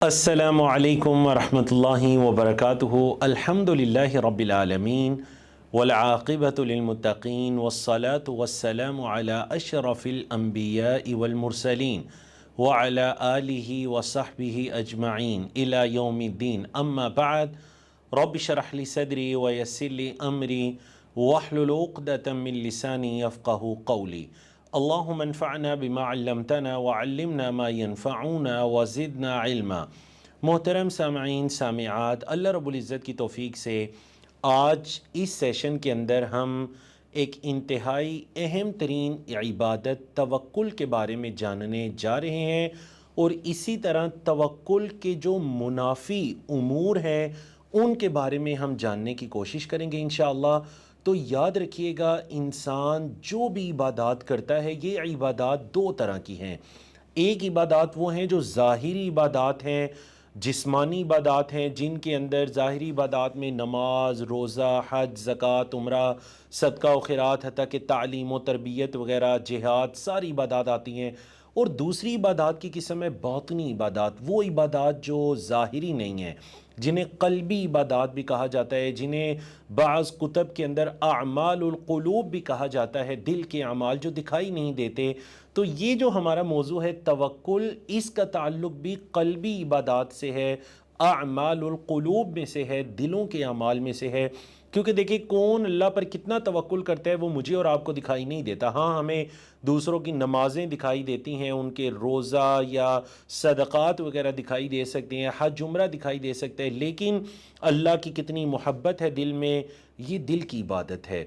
السلام علیکم ورحمۃ اللہ وبرکاتہ۔ الحمدللہ رب العالمین والعاقبۃ للمتقین والصلاة والسلام علی اشرف الانبیاء والمرسلین وعلی آلہ وصحبہ اجمعین الی یوم الدین، اما بعد۔ رب اشرح لی صدری ویسر لی امری واحلل عقدۃ من لسانی یفقہوا قولی۔ اللہم انفعنا بما علمتنا وعلمنا ما ينفعنا وزدنا علما۔ محترم سامعین سامعات، اللہ رب العزت کی توفیق سے آج اس سیشن کے اندر ہم ایک انتہائی اہم ترین عبادت توکل کے بارے میں جاننے جا رہے ہیں، اور اسی طرح توکل کے جو منافی امور ہیں ان کے بارے میں ہم جاننے کی کوشش کریں گے انشاءاللہ۔ تو یاد رکھیے گا، انسان جو بھی عبادات کرتا ہے یہ عبادات دو طرح کی ہیں۔ ایک عبادات وہ ہیں جو ظاہری عبادات ہیں، جسمانی عبادات ہیں، جن کے اندر ظاہری عبادات میں نماز، روزہ، حج، زکوٰۃ، عمرہ، صدقہ و خیرات، حتیٰ کہ تعلیم و تربیت وغیرہ، جہاد، ساری عبادات آتی ہیں۔ اور دوسری عبادات کی قسم ہے باطنی عبادات، وہ عبادات جو ظاہری نہیں ہیں، جنہیں قلبی عبادات بھی کہا جاتا ہے، جنہیں بعض کتب کے اندر اعمال القلوب بھی کہا جاتا ہے، دل کے اعمال جو دکھائی نہیں دیتے۔ تو یہ جو ہمارا موضوع ہے توکل، اس کا تعلق بھی قلبی عبادات سے ہے، اعمال القلوب میں سے ہے، دلوں کے اعمال میں سے ہے۔ کیونکہ دیکھیں، کون اللہ پر کتنا توکل کرتا ہے وہ مجھے اور آپ کو دکھائی نہیں دیتا۔ ہاں، ہمیں دوسروں کی نمازیں دکھائی دیتی ہیں، ان کے روزہ یا صدقات وغیرہ دکھائی دے سکتے ہیں، حج عمرہ دکھائی دے سکتے ہیں، لیکن اللہ کی کتنی محبت ہے دل میں، یہ دل کی عبادت ہے۔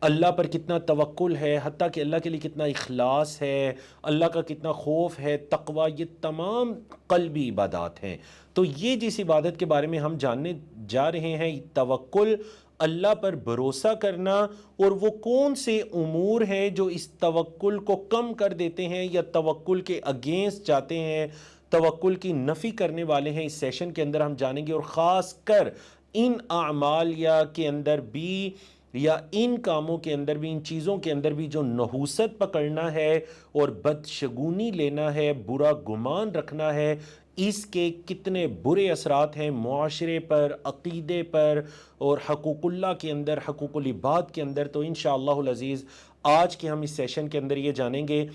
اللہ پر کتنا توکل ہے، حتیٰ کہ اللہ کے لیے کتنا اخلاص ہے، اللہ کا کتنا خوف ہے، تقوی، یہ تمام قلبی عبادات ہیں۔ تو یہ جس عبادت کے بارے میں ہم جاننے جا رہے ہیں، توکل، اللہ پر بھروسہ کرنا، اور وہ کون سے امور ہیں جو اس توکل کو کم کر دیتے ہیں یا توکل کے اگینسٹ جاتے ہیں، توکل کی نفی کرنے والے ہیں، اس سیشن کے اندر ہم جانیں گے۔ اور خاص کر ان اعمال یا کے اندر بھی، یا ان کاموں کے اندر بھی، ان چیزوں کے اندر بھی جو نحوست پکڑنا ہے اور بدشگونی لینا ہے، برا گمان رکھنا ہے، اس کے کتنے برے اثرات ہیں معاشرے پر، عقیدے پر، اور حقوق اللہ کے اندر، حقوق العباد کے اندر۔ تو انشاءاللہ العزیز آج کے ہم اس سیشن کے اندر یہ جانیں گے۔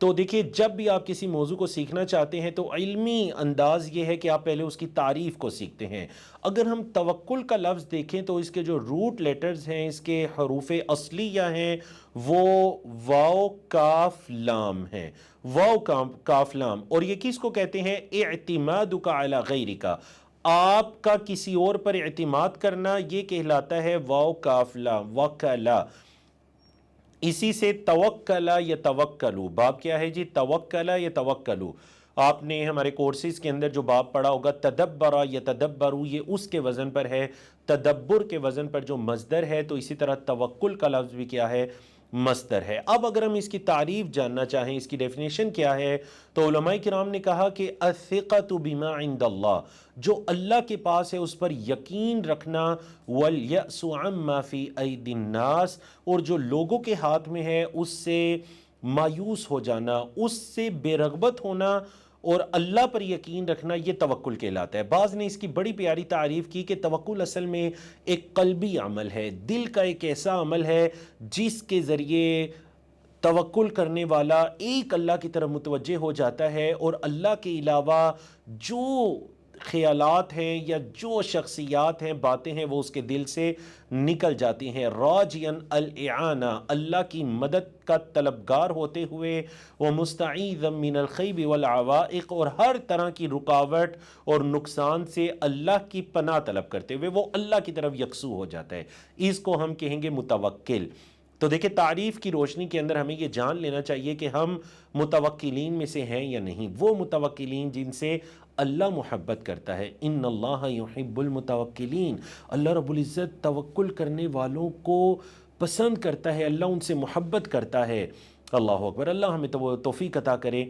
تو دیکھیے، جب بھی آپ کسی موضوع کو سیکھنا چاہتے ہیں تو علمی انداز یہ ہے کہ آپ پہلے اس کی تعریف کو سیکھتے ہیں۔ اگر ہم توکل کا لفظ دیکھیں تو اس کے جو روٹ لیٹرز ہیں، اس کے حروف اصلیہ ہیں، وہ واو کاف لام ہیں۔ واو کاف لام، اور یہ کس کو کہتے ہیں؟ اعتمادک علی غیرک، آپ کا کسی اور پر اعتماد کرنا، یہ کہلاتا ہے واو کاف لام، وکلا۔ اسی سے توکلا یا توکلو، باب کیا ہے جی؟ توکلا یا توکلو۔ آپ نے ہمارے کورسز کے اندر جو باب پڑھا ہوگا، تدبرا یا تدبرو، یہ اس کے وزن پر ہے، تدبر کے وزن پر جو مصدر ہے، تو اسی طرح توکل کا لفظ بھی کیا ہے؟ مصدر ہے۔ اب اگر ہم اس کی تعریف جاننا چاہیں، اس کی ڈیفینیشن کیا ہے، تو علماء کرام نے کہا کہ الثقۃ بما عند اللہ، جو اللہ کے پاس ہے اس پر یقین رکھنا، والیأس عما فی ایدی الناس، اور جو لوگوں کے ہاتھ میں ہے اس سے مایوس ہو جانا، اس سے بے رغبت ہونا، اور اللہ پر یقین رکھنا، یہ توکل کہلاتا ہے۔ بعض نے اس کی بڑی پیاری تعریف کی کہ توکل اصل میں ایک قلبی عمل ہے، دل کا ایک ایسا عمل ہے جس کے ذریعے توکل کرنے والا ایک اللہ کی طرف متوجہ ہو جاتا ہے، اور اللہ کے علاوہ جو خیالات ہیں یا جو شخصیات ہیں، باتیں ہیں، وہ اس کے دل سے نکل جاتی ہیں۔ راجین الاعانہ، اللہ کی مدد کا طلبگار ہوتے ہوئے، وہ مستعیذا من الخیب والعوائق، اور ہر طرح کی رکاوٹ اور نقصان سے اللہ کی پناہ طلب کرتے ہوئے وہ اللہ کی طرف یکسو ہو جاتا ہے۔ اس کو ہم کہیں گے متوکل۔ تو دیکھیں، تعریف کی روشنی کے اندر ہمیں یہ جان لینا چاہیے کہ ہم متوکلین میں سے ہیں یا نہیں، وہ متوکلین جن سے اللہ محبت کرتا ہے۔ ان اللہ یحب المتوکلین، اللہ رب العزت توکل کرنے والوں کو پسند کرتا ہے، اللہ ان سے محبت کرتا ہے۔ اللہ اکبر، اللہ ہمیں توفیق عطا کرے۔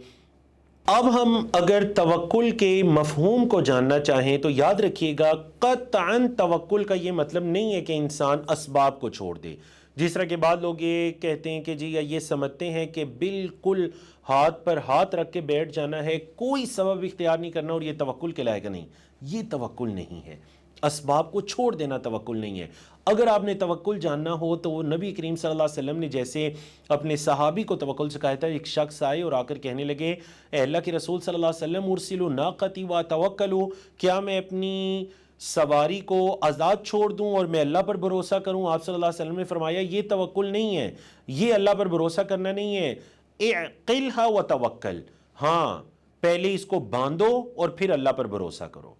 اب ہم اگر توکل کے مفہوم کو جاننا چاہیں تو یاد رکھیے گا، قطعاً توکل کا یہ مطلب نہیں ہے کہ انسان اسباب کو چھوڑ دے، جس طرح کے بعد لوگ یہ کہتے ہیں کہ جی یا یہ سمجھتے ہیں کہ بالکل ہاتھ پر ہاتھ رکھ کے بیٹھ جانا ہے، کوئی سبب اختیار نہیں کرنا اور یہ توکل کہلائے گا. نہیں، یہ توکل نہیں ہے. اسباب کو چھوڑ دینا توکل نہیں ہے. اگر آپ نے توکل جاننا ہو تو وہ نبی کریم صلی اللہ علیہ وسلم نے جیسے اپنے صحابی کو توکل سکھایا تھا. ایک شخص آئے اور آ کر کہنے لگے اے اللہ کے رسول صلی اللہ علیہ وسلم ارسلوا ناقتی واتوکلوا، کیا میں اپنی سواری کو آزاد چھوڑ دوں اور میں اللہ پر بھروسہ کروں؟ آپ صلی اللہ علیہ وسلم نے فرمایا یہ توکل نہیں ہے، یہ اللہ پر بھروسہ کرنا نہیں ہے. اعقلها وتوکل، ہاں پہلے اس کو باندھو اور پھر اللہ پر بھروسہ کرو.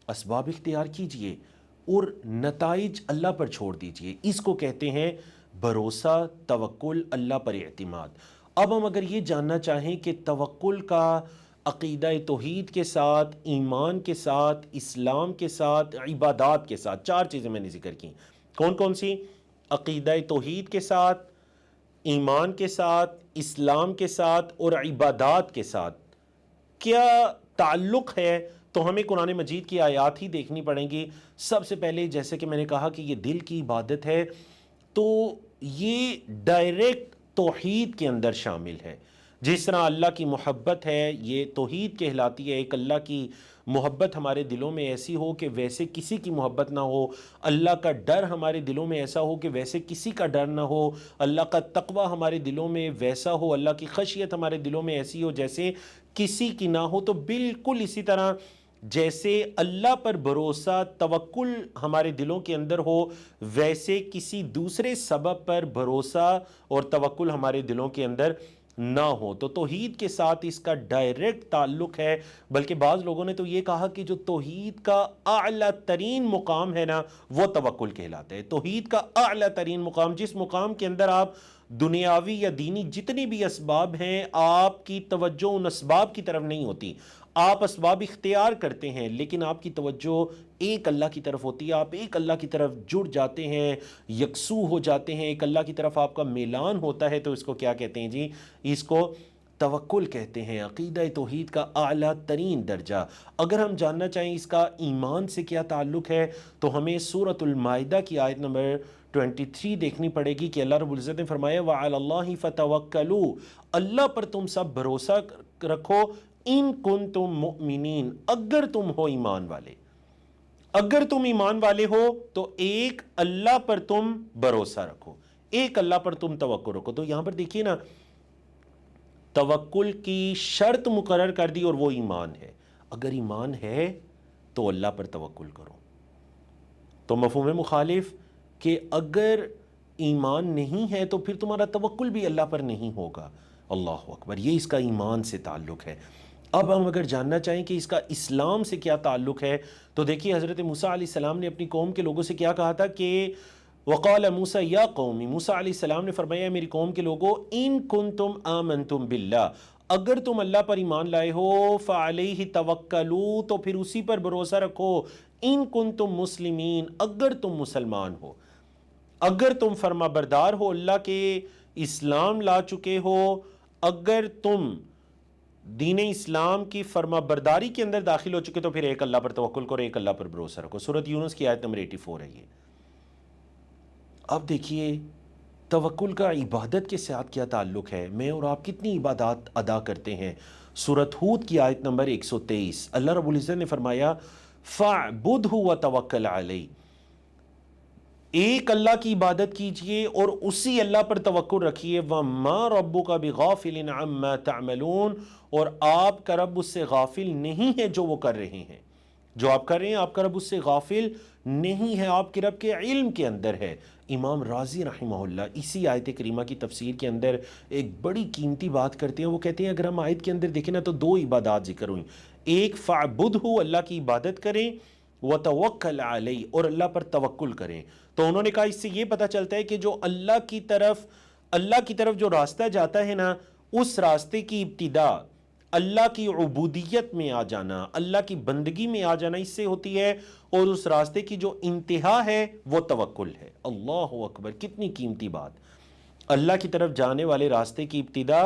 اسباب اختیار کیجئے اور نتائج اللہ پر چھوڑ دیجئے. اس کو کہتے ہیں بھروسہ، توکل، اللہ پر اعتماد. اب ہم اگر یہ جاننا چاہیں کہ توکل کا عقیدہ توحید کے ساتھ، ایمان کے ساتھ، اسلام کے ساتھ، عبادات کے ساتھ، 4 چیزیں میں نے ذکر کی. کون کون سی؟ عقیدہ توحید کے ساتھ، ایمان کے ساتھ، اسلام کے ساتھ اور عبادات کے ساتھ کیا تعلق ہے، تو ہمیں قرآن مجید کی آیات ہی دیکھنی پڑیں گی. سب سے پہلے جیسے کہ میں نے کہا کہ یہ دل کی عبادت ہے، تو یہ ڈائریکٹ توحید کے اندر شامل ہے. جس طرح اللہ کی محبت ہے یہ توحید کہلاتی ہے. ایک اللہ کی محبت ہمارے دلوں میں ایسی ہو کہ ویسے کسی کی محبت نہ ہو. اللہ کا ڈر ہمارے دلوں میں ایسا ہو کہ ویسے کسی کا ڈر نہ ہو. اللہ کا تقوی ہمارے دلوں میں ویسا ہو، اللہ کی خشیت ہمارے دلوں میں ایسی ہو جیسے کسی کی نہ ہو. تو بالکل اسی طرح جیسے اللہ پر بھروسہ، توکل ہمارے دلوں کے اندر ہو، ویسے کسی دوسرے سبب پر بھروسہ اور توکل ہمارے دلوں کے اندر نہ ہو. تو توحید کے ساتھ اس کا ڈائریکٹ تعلق ہے. بلکہ بعض لوگوں نے تو یہ کہا کہ جو توحید کا اعلیٰ ترین مقام ہے نا وہ توکل کہلاتا ہے. توحید کا اعلیٰ ترین مقام، جس مقام کے اندر آپ دنیاوی یا دینی جتنی بھی اسباب ہیں، آپ کی توجہ ان اسباب کی طرف نہیں ہوتی. آپ اسباب اختیار کرتے ہیں لیکن آپ کی توجہ ایک اللہ کی طرف ہوتی ہے. آپ ایک اللہ کی طرف جڑ جاتے ہیں، یکسو ہو جاتے ہیں، ایک اللہ کی طرف آپ کا میلان ہوتا ہے. تو اس کو کیا کہتے ہیں جی؟ اس کو توکل کہتے ہیں. عقیدہ توحید کا اعلیٰ ترین درجہ. اگر ہم جاننا چاہیں اس کا ایمان سے کیا تعلق ہے تو ہمیں سورۃ المائدہ کی آیت نمبر 23 دیکھنی پڑے گی کہ اللہ رب العزت نے فرمایا وَعَلَى اللَّهِ فَتَوَكَّلُوا، اللہ پر تم سب بھروسہ رکھو، ان کنتم مؤمنین، اگر تم ہو ایمان والے. اگر تم ایمان والے ہو تو ایک اللہ پر تم بھروسہ رکھو، ایک اللہ پر تم توکل رکھو. تو یہاں پر دیکھیے نا، توکل کی شرط مقرر کر دی اور وہ ایمان ہے. اگر ایمان ہے تو اللہ پر توکل کرو. تو مفہوم مخالف کہ اگر ایمان نہیں ہے تو پھر تمہارا توکل بھی اللہ پر نہیں ہوگا. اللہ اکبر، یہ اس کا ایمان سے تعلق ہے. اب ہم اگر جاننا چاہیں کہ اس کا اسلام سے کیا تعلق ہے تو دیکھیے حضرت موسیٰ علیہ السلام نے اپنی قوم کے لوگوں سے کیا کہا تھا کہ وقال موسیٰ یا قومی، موسیٰ علیہ السلام نے فرمایا میری قوم کے لوگوں، ان کنتم آمنتم باللہ، اگر تم اللہ پر ایمان لائے ہو، فعلیہ توکلوا، تو پھر اسی پر بھروسہ رکھو، ان کنتم مسلمین، اگر تم مسلمان ہو، اگر تم فرما بردار ہو، اللہ کے اسلام لا چکے ہو، اگر تم دین اسلام کی فرما برداری کے اندر داخل ہو چکے تو پھر ایک اللہ پر توکل کرو، ایک اللہ پر بھروسہ رکھو. سورۃ یونس کی آیت نمبر 84 ہے یہ. اب دیکھیے توکل کا عبادت کے ساتھ کیا تعلق ہے. میں اور آپ کتنی عبادات ادا کرتے ہیں. سورۃ ہود کی آیت نمبر 123 اللہ رب العزت نے فرمایا فَاعْبُدْهُ وَتَوَكَّلْ عَلَيْهِ، ایک اللہ کی عبادت کیجئے اور اسی اللہ پر توکل رکھیے. وَمَا رَبُّكَ بِغَافِلٍ عَمَّا تَعْمَلُونَ، اور آپ کا رب اس سے غافل نہیں ہے جو وہ کر رہے ہیں. جو آپ کر رہے ہیں آپ کا رب اس سے غافل نہیں ہے، آپ کے رب کے علم کے اندر ہے. امام رازی رحمہ اللہ اسی آیت کریمہ کی تفسیر کے اندر ایک بڑی قیمتی بات کرتے ہیں. وہ کہتے ہیں اگر ہم آیت کے اندر دیکھیں نا تو 2 عبادات ذکر ہوئیں. ایک فَاعْبُدْهُ، اللہ کی عبادت کریں، وَتَوَكَّلْ عَلَيْهِ، اور اللہ پر توکل کریں. تو انہوں نے کہا اس سے یہ پتہ چلتا ہے کہ جو اللہ کی طرف جو راستہ جاتا ہے نا، اس راستے کی ابتدا اللہ کی عبودیت میں آ جانا، اللہ کی بندگی میں آ جانا، اس سے ہوتی ہے، اور اس راستے کی جو انتہا ہے وہ توکل ہے. اللہ اکبر، کتنی قیمتی بات. اللہ کی طرف جانے والے راستے کی ابتدا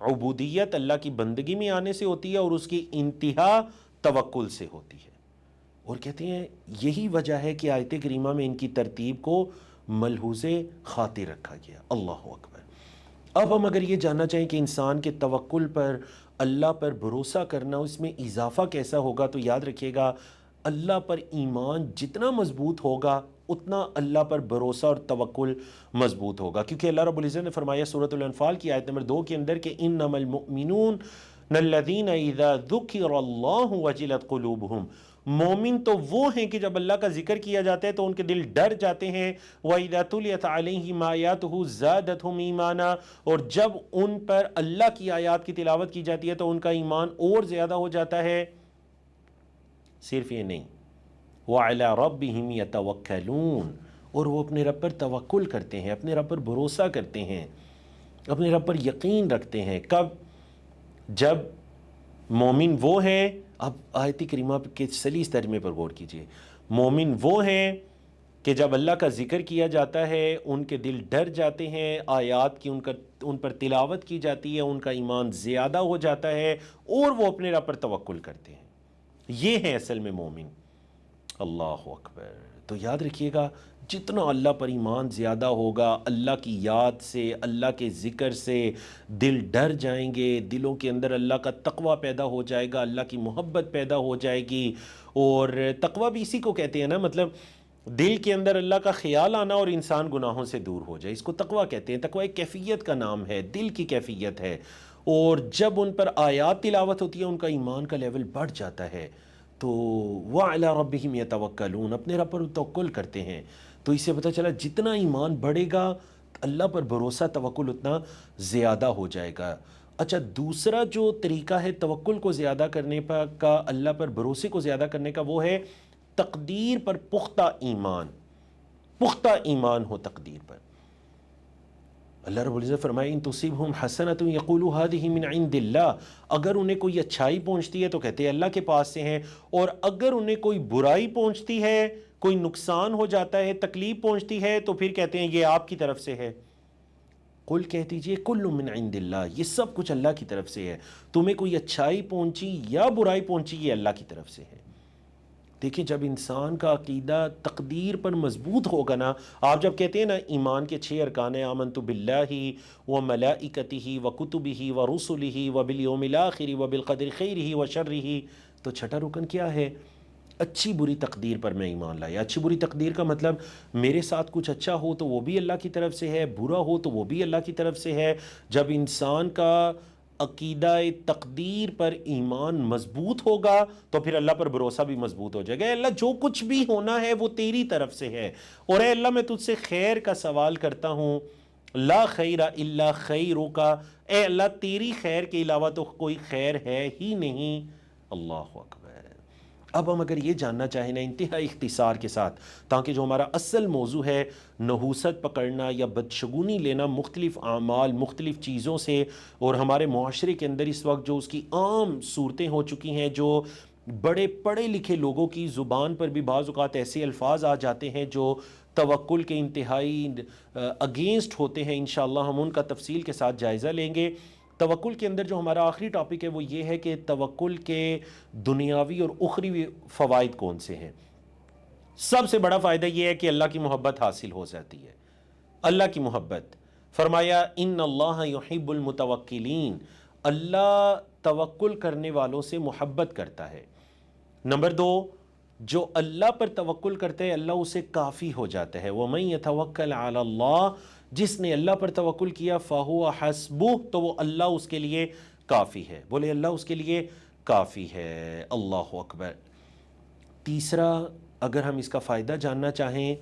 عبودیت، اللہ کی بندگی میں آنے سے ہوتی ہے، اور اس کی انتہا توکل سے ہوتی ہے. اور کہتے ہیں یہی وجہ ہے کہ آیت کریمہ میں ان کی ترتیب کو ملحوظ خاطر رکھا گیا۔ اللہ اکبر۔ اب ہم اگر یہ جاننا چاہیں کہ انسان کے توکل پر، اللہ پر بھروسہ کرنا، اس میں اضافہ کیسا ہوگا، تو یاد رکھیے گا اللہ پر ایمان جتنا مضبوط ہوگا اتنا اللہ پر بھروسہ اور توکل مضبوط ہوگا، کیونکہ اللہ رب العزت نے فرمایا سورۃ الانفال کی آیت نمبر 2 کے اندر کہ انما المؤمنون الذین اذا ذکر اللہ وجلت قلوبہم، مومن تو وہ ہیں کہ جب اللہ کا ذکر کیا جاتا ہے تو ان کے دل ڈر جاتے ہیں، وَإِذَا تُلِيَتْ عَلَيْهِمْ آيَاتُهُ زَادَتْهُمْ ایمانا، اور جب ان پر اللہ کی آیات کی تلاوت کی جاتی ہے تو ان کا ایمان اور زیادہ ہو جاتا ہے۔ صرف یہ نہیں، وَعَلَى رَبِّهِمْ يَتَوَكَّلُونَ، اور وہ اپنے رب پر توکل کرتے ہیں، اپنے رب پر بھروسہ کرتے ہیں، اپنے رب پر یقین رکھتے ہیں۔ کب؟ جب مومن وہ ہیں، اب آیت کریمہ کے سلیس ترجمے پر غور کیجئے، مومن وہ ہیں کہ جب اللہ کا ذکر کیا جاتا ہے ان کے دل ڈر جاتے ہیں، آیات کی ان پر تلاوت کی جاتی ہے، ان کا ایمان زیادہ ہو جاتا ہے اور وہ اپنے رب پر توکل کرتے ہیں۔ یہ ہے اصل میں مومن۔ اللہ اکبر۔ تو یاد رکھیے گا جتنا اللہ پر ایمان زیادہ ہوگا، اللہ کی یاد سے، اللہ کے ذکر سے دل ڈر جائیں گے، دلوں کے اندر اللہ کا تقوی پیدا ہو جائے گا، اللہ کی محبت پیدا ہو جائے گی۔ اور تقوی بھی اسی کو کہتے ہیں نا، مطلب دل کے اندر اللہ کا خیال آنا اور انسان گناہوں سے دور ہو جائے، اس کو تقوی کہتے ہیں۔ تقوی ایک کیفیت کا نام ہے، دل کی کیفیت ہے، اور جب ان پر آیات تلاوت ہوتی ہے ان کا ایمان کا لیول بڑھ جاتا ہے، تو وَعَلَىٰ رَبِّهِمْ يَتَوَكَّلُونَ، اپنے رب پر توکل کرتے ہیں۔ تو اس سے پتہ چلا جتنا ایمان بڑھے گا اللہ پر بھروسہ توکل اتنا زیادہ ہو جائے گا۔ اچھا، دوسرا جو طریقہ ہے توکل کو زیادہ کرنے کا، اللہ پر بھروسے کو زیادہ کرنے کا، وہ ہے تقدیر پر پختہ ایمان، پختہ ایمان ہو تقدیر پر۔ اللہ رب العزت فرمائے ان تصیبہم حسنۃ یقولوا ہذہ من عند اللہ، اگر انہیں کوئی اچھائی پہنچتی ہے تو کہتے ہیں اللہ کے پاس سے ہیں، اور اگر انہیں کوئی برائی پہنچتی ہے، کوئی نقصان ہو جاتا ہے، تکلیف پہنچتی ہے، تو پھر کہتے ہیں یہ آپ کی طرف سے ہے۔ قل کہہ دیجئے کل من عند اللہ، یہ سب کچھ اللہ کی طرف سے ہے، تمہیں کوئی اچھائی پہنچی یا برائی پہنچی یہ اللہ کی طرف سے ہے۔ دیکھیں جب انسان کا عقیدہ تقدیر پر مضبوط ہوگا نا، آپ جب کہتے ہیں نا ایمان کے 6 ارکان ہیں، آمنت باللہ وملائکتہ وکتبہ ورسلہ وبالیوم الآخر وبالقدر خیرہ وشرہ، تو چھٹا رکن کیا ہے؟ اچھی بری تقدیر پر میں ایمان لایا۔ اچھی بری تقدیر کا مطلب میرے ساتھ کچھ اچھا ہو تو وہ بھی اللہ کی طرف سے ہے، برا ہو تو وہ بھی اللہ کی طرف سے ہے۔ جب انسان کا عقیدہ تقدیر پر ایمان مضبوط ہوگا تو پھر اللہ پر بھروسہ بھی مضبوط ہو جائے گا۔ اے اللہ جو کچھ بھی ہونا ہے وہ تیری طرف سے ہے، اور اے اللہ میں تجھ سے خیر کا سوال کرتا ہوں، لا خیر الا خیرک، اے اللہ تیری خیر کے علاوہ تو کوئی خیر ہے ہی نہیں۔ اللہ اکبر۔ اب ہم اگر یہ جاننا چاہیں نا انتہائی اختصار کے ساتھ، تاکہ جو ہمارا اصل موضوع ہے نحوست پکڑنا یا بدشگونی لینا مختلف اعمال، مختلف چیزوں سے، اور ہمارے معاشرے کے اندر اس وقت جو اس کی عام صورتیں ہو چکی ہیں، جو بڑے پڑھے لکھے لوگوں کی زبان پر بھی بعض اوقات ایسے الفاظ آ جاتے ہیں جو توکل کے انتہائی اگینسٹ ہوتے ہیں، انشاءاللہ ہم ان کا تفصیل کے ساتھ جائزہ لیں گے۔ توکل کے اندر جو ہمارا آخری ٹاپک ہے وہ یہ ہے کہ توکل کے دنیاوی اور اخروی فوائد کون سے ہیں۔ سب سے بڑا فائدہ یہ ہے کہ اللہ کی محبت حاصل ہو جاتی ہے، اللہ کی محبت۔ فرمایا ان اللہ یحب المتوکلین، اللہ توکل کرنے والوں سے محبت کرتا ہے۔ نمبر 2، جو اللہ پر توکل کرتا ہے اللہ اسے کافی ہو جاتا ہے۔ وَمَن يَتَوَكَّلْ عَلَى اللَّهِ، جس نے اللہ پر توکل کیا فَهُوَ حَسْبُهُ، تو وہ اللہ اس کے لیے کافی ہے۔ بولے اللہ اس کے لیے کافی ہے۔ اللہ اکبر۔ تیسرا اگر ہم اس کا فائدہ جاننا چاہیں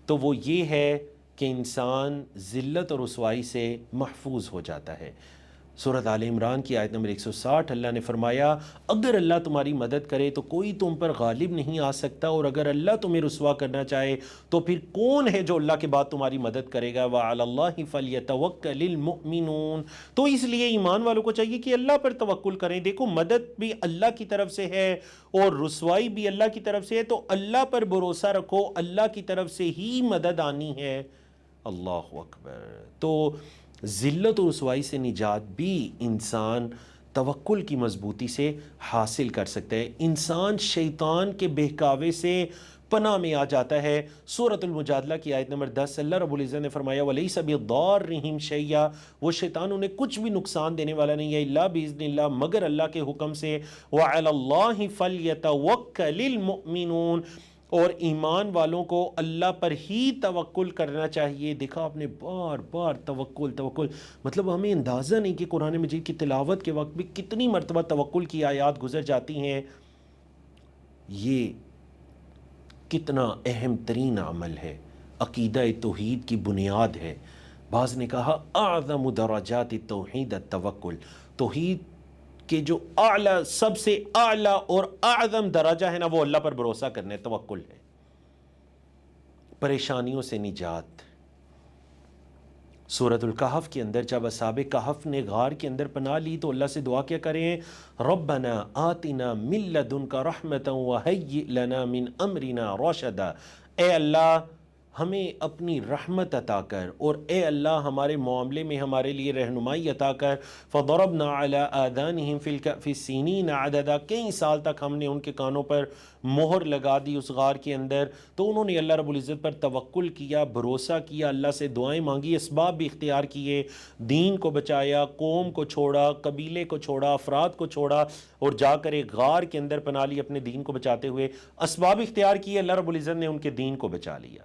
تو وہ یہ ہے کہ انسان ذلت اور رسوائی سے محفوظ ہو جاتا ہے۔ سورۃ آل عمران کی آیت نمبر 160 اللہ نے فرمایا اگر اللہ تمہاری مدد کرے تو کوئی تم پر غالب نہیں آ سکتا، اور اگر اللہ تمہیں رسوا کرنا چاہے تو پھر کون ہے جو اللہ کے بعد تمہاری مدد کرے گا؟ وَعَلَى اللَّهِ فَلْيَتَوَكَّلِ الْمُؤْمِنُونَ۔ تو اس لیے ایمان والوں کو چاہیے کہ اللہ پر توکل کریں۔ دیکھو مدد بھی اللہ کی طرف سے ہے اور رسوائی بھی اللہ کی طرف سے ہے، تو اللہ پر بھروسہ رکھو، اللہ کی طرف سے ہی مدد آنی ہے۔ اللہ اکبر۔ تو ذلت و رسوائی سے نجات بھی انسان توکل کی مضبوطی سے حاصل کر سکتا ہے۔ انسان شیطان کے بہکاوے سے پناہ میں آ جاتا ہے۔ سورۃ المجادلہ کی آیت نمبر 10 اللہ رب العزت نے فرمایا وَلَيْسَ بِضَارِّهِمْ شَيْئًا، وہ شیطان انہیں کچھ بھی نقصان دینے والا نہیں ہے، الا بِإِذْنِ اللہ، مگر اللہ کے حکم سے، وَعَلَى اللَّهِ فَلْيَتَوَكَّلِ الْمُؤْمِنُونَ، اور ایمان والوں کو اللہ پر ہی توکل کرنا چاہیے۔ دیکھا آپ نے بار بار توکل، مطلب ہمیں اندازہ نہیں کہ قرآن مجید کی تلاوت کے وقت بھی کتنی مرتبہ توکل کی آیات گزر جاتی ہیں۔ یہ کتنا اہم ترین عمل ہے، عقیدہ توحید کی بنیاد ہے۔ بعض نے کہا اعظم درجات التوحید التوکل، توحید کہ جو اعلیٰ، سب سے اعلیٰ اور اعظم درجہ ہے نا، وہ اللہ پر بھروسہ کرنا ہے، توکل ہے۔ پریشانیوں سے نجات۔ سورۃ الکہف کے اندر جب اصحاب کہف نے غار کے اندر پناہ لی تو اللہ سے دعا کیا کریں، ربنا آتنا من لدنک رحمتا وہیئ لنا من امرنا رشدا، اے اللہ ہمیں اپنی رحمت عطا کر، اور اے اللہ ہمارے معاملے میں ہمارے لیے رہنمائی عطا کر۔ فضربنا علی آذانہم فی الکہف سنین عددا، کئی سال تک ہم نے ان کے کانوں پر مہر لگا دی اس غار کے اندر، تو انہوں نے اللہ رب العزت پر توکل کیا، بھروسہ کیا، اللہ سے دعائیں مانگی، اسباب بھی اختیار کیے، دین کو بچایا، قوم کو چھوڑا، قبیلے کو چھوڑا، افراد کو چھوڑا، اور جا کر ایک غار کے اندر پناہ لی اپنے دین کو بچاتے ہوئے، اسباب اختیار کیے، اللہ رب العزت نے ان کے دین کو بچا لیا۔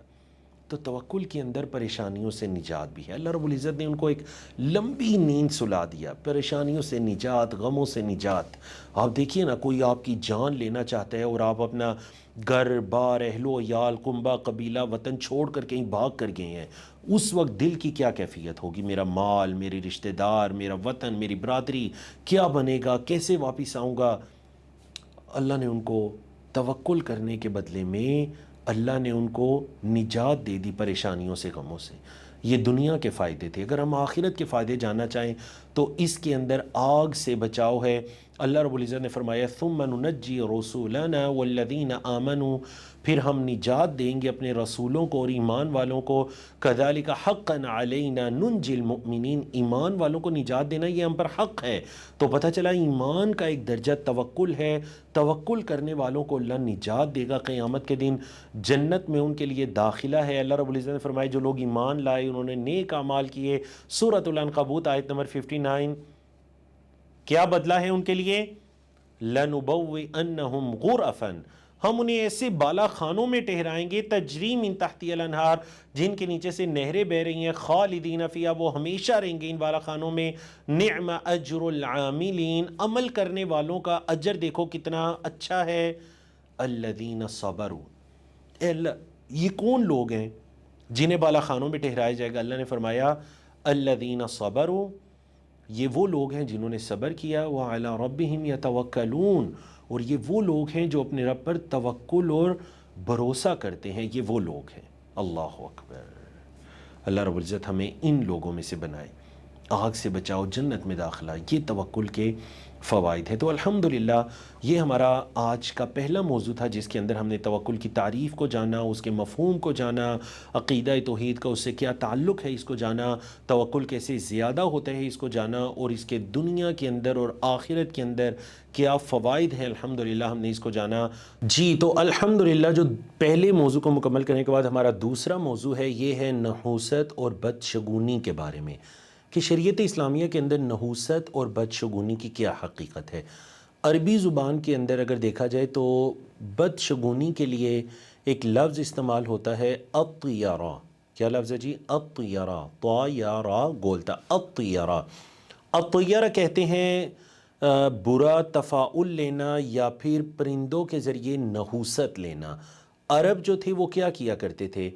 تو توکل کے اندر پریشانیوں سے نجات بھی ہے۔ اللہ رب العزت نے ان کو ایک لمبی نیند سلا دیا، پریشانیوں سے نجات، غموں سے نجات۔ آپ دیکھیے نا، کوئی آپ کی جان لینا چاہتا ہے اور آپ اپنا گھر بار، اہل و عیال، کنبہ، قبیلہ، وطن چھوڑ کر کہیں بھاگ کر گئے ہیں، اس وقت دل کی کیا کیفیت ہوگی؟ میرا مال، میرے رشتہ دار، میرا وطن، میری برادری کیا بنے گا؟ کیسے واپس آؤں گا؟ اللہ نے ان کو توکل کرنے کے بدلے میں اللہ نے ان کو نجات دے دی پریشانیوں سے، غموں سے۔ یہ دنیا کے فائدے تھے۔ اگر ہم آخرت کے فائدے جاننا چاہیں تو اس کے اندر آگ سے بچاؤ ہے۔ اللہ رب العزت نے فرمایا ثم ننجی رسولنا والذین آمنوا، پھر ہم نجات دیں گے اپنے رسولوں کو اور ایمان والوں کو، کذالک حقا علینا ننجی المؤمنین، ایمان والوں کو نجات دینا یہ ہم پر حق ہے۔ تو پتہ چلا ایمان کا ایک درجہ توکل ہے، توکل کرنے والوں کو اللہ نجات دے گا قیامت کے دن، جنت میں ان کے لیے داخلہ ہے۔ اللہ رب العزت نے فرمایا جو لوگ ایمان لائے، انہوں نے نیک اعمال کیے، سورۃ العنکبوت آیت نمبر 59، کیا بدلہ ہے ان کے لیے؟ لَنُبَوِّئَنَّهُمْ غُرَفًا، ہم انہیں ایسے بالا خانوں میں ٹھہرائیں گے، تجری من تحتی الانہار، جن کے نیچے سے نہریں بہ رہی ہیں، خالدین فیہا، وہ ہمیشہ رہیں گے ان بالا خانوں میں۔ نعم اجر العاملین، عمل کرنے والوں کا اجر دیکھو کتنا اچھا ہے۔ الذین صبروا، اے اللہ یہ کون لوگ ہیں جنہیں بالا خانوں میں ٹھہرایا جائے گا؟ اللہ نے فرمایا الذین صبروا، یہ وہ لوگ ہیں جنہوں نے صبر کیا، وعلی ربہم یتوکلون، اور یہ وہ لوگ ہیں جو اپنے رب پر توکل اور بھروسہ کرتے ہیں، یہ وہ لوگ ہیں۔ اللہ اکبر، اللہ رب العزت ہمیں ان لوگوں میں سے بنائے۔ آگ سے بچاؤ، جنت میں داخلہ، یہ توکل کے فوائد ہیں۔ تو الحمدللہ یہ ہمارا آج کا پہلا موضوع تھا جس کے اندر ہم نے توکل کی تعریف کو جانا، اس کے مفہوم کو جانا، عقیدہ توحید کا اس سے کیا تعلق ہے اس کو جانا، توکل کیسے زیادہ ہوتا ہے اس کو جانا، اور اس کے دنیا کے اندر اور آخرت کے اندر کیا فوائد ہیں، الحمدللہ ہم نے اس کو جانا۔ جی تو الحمدللہ جو پہلے موضوع کو مکمل کرنے کے بعد ہمارا دوسرا موضوع ہے، یہ ہے نحوست اور بدشگونی کے بارے میں، کہ شریعت اسلامیہ کے اندر نحوست اور بدشگونی کی کیا حقیقت ہے۔ عربی زبان کے اندر اگر دیکھا جائے تو بدشگونی کے لیے ایک لفظ استعمال ہوتا ہے اطیرہ۔ کیا لفظ ہے جی؟ اطیرہ، طا یا را گولتا، اطیرہ۔ اطیرہ کہتے ہیں برا تفاعل لینا یا پھر پرندوں کے ذریعے نحوست لینا۔ عرب جو تھے وہ کیا کیا کرتے تھے؟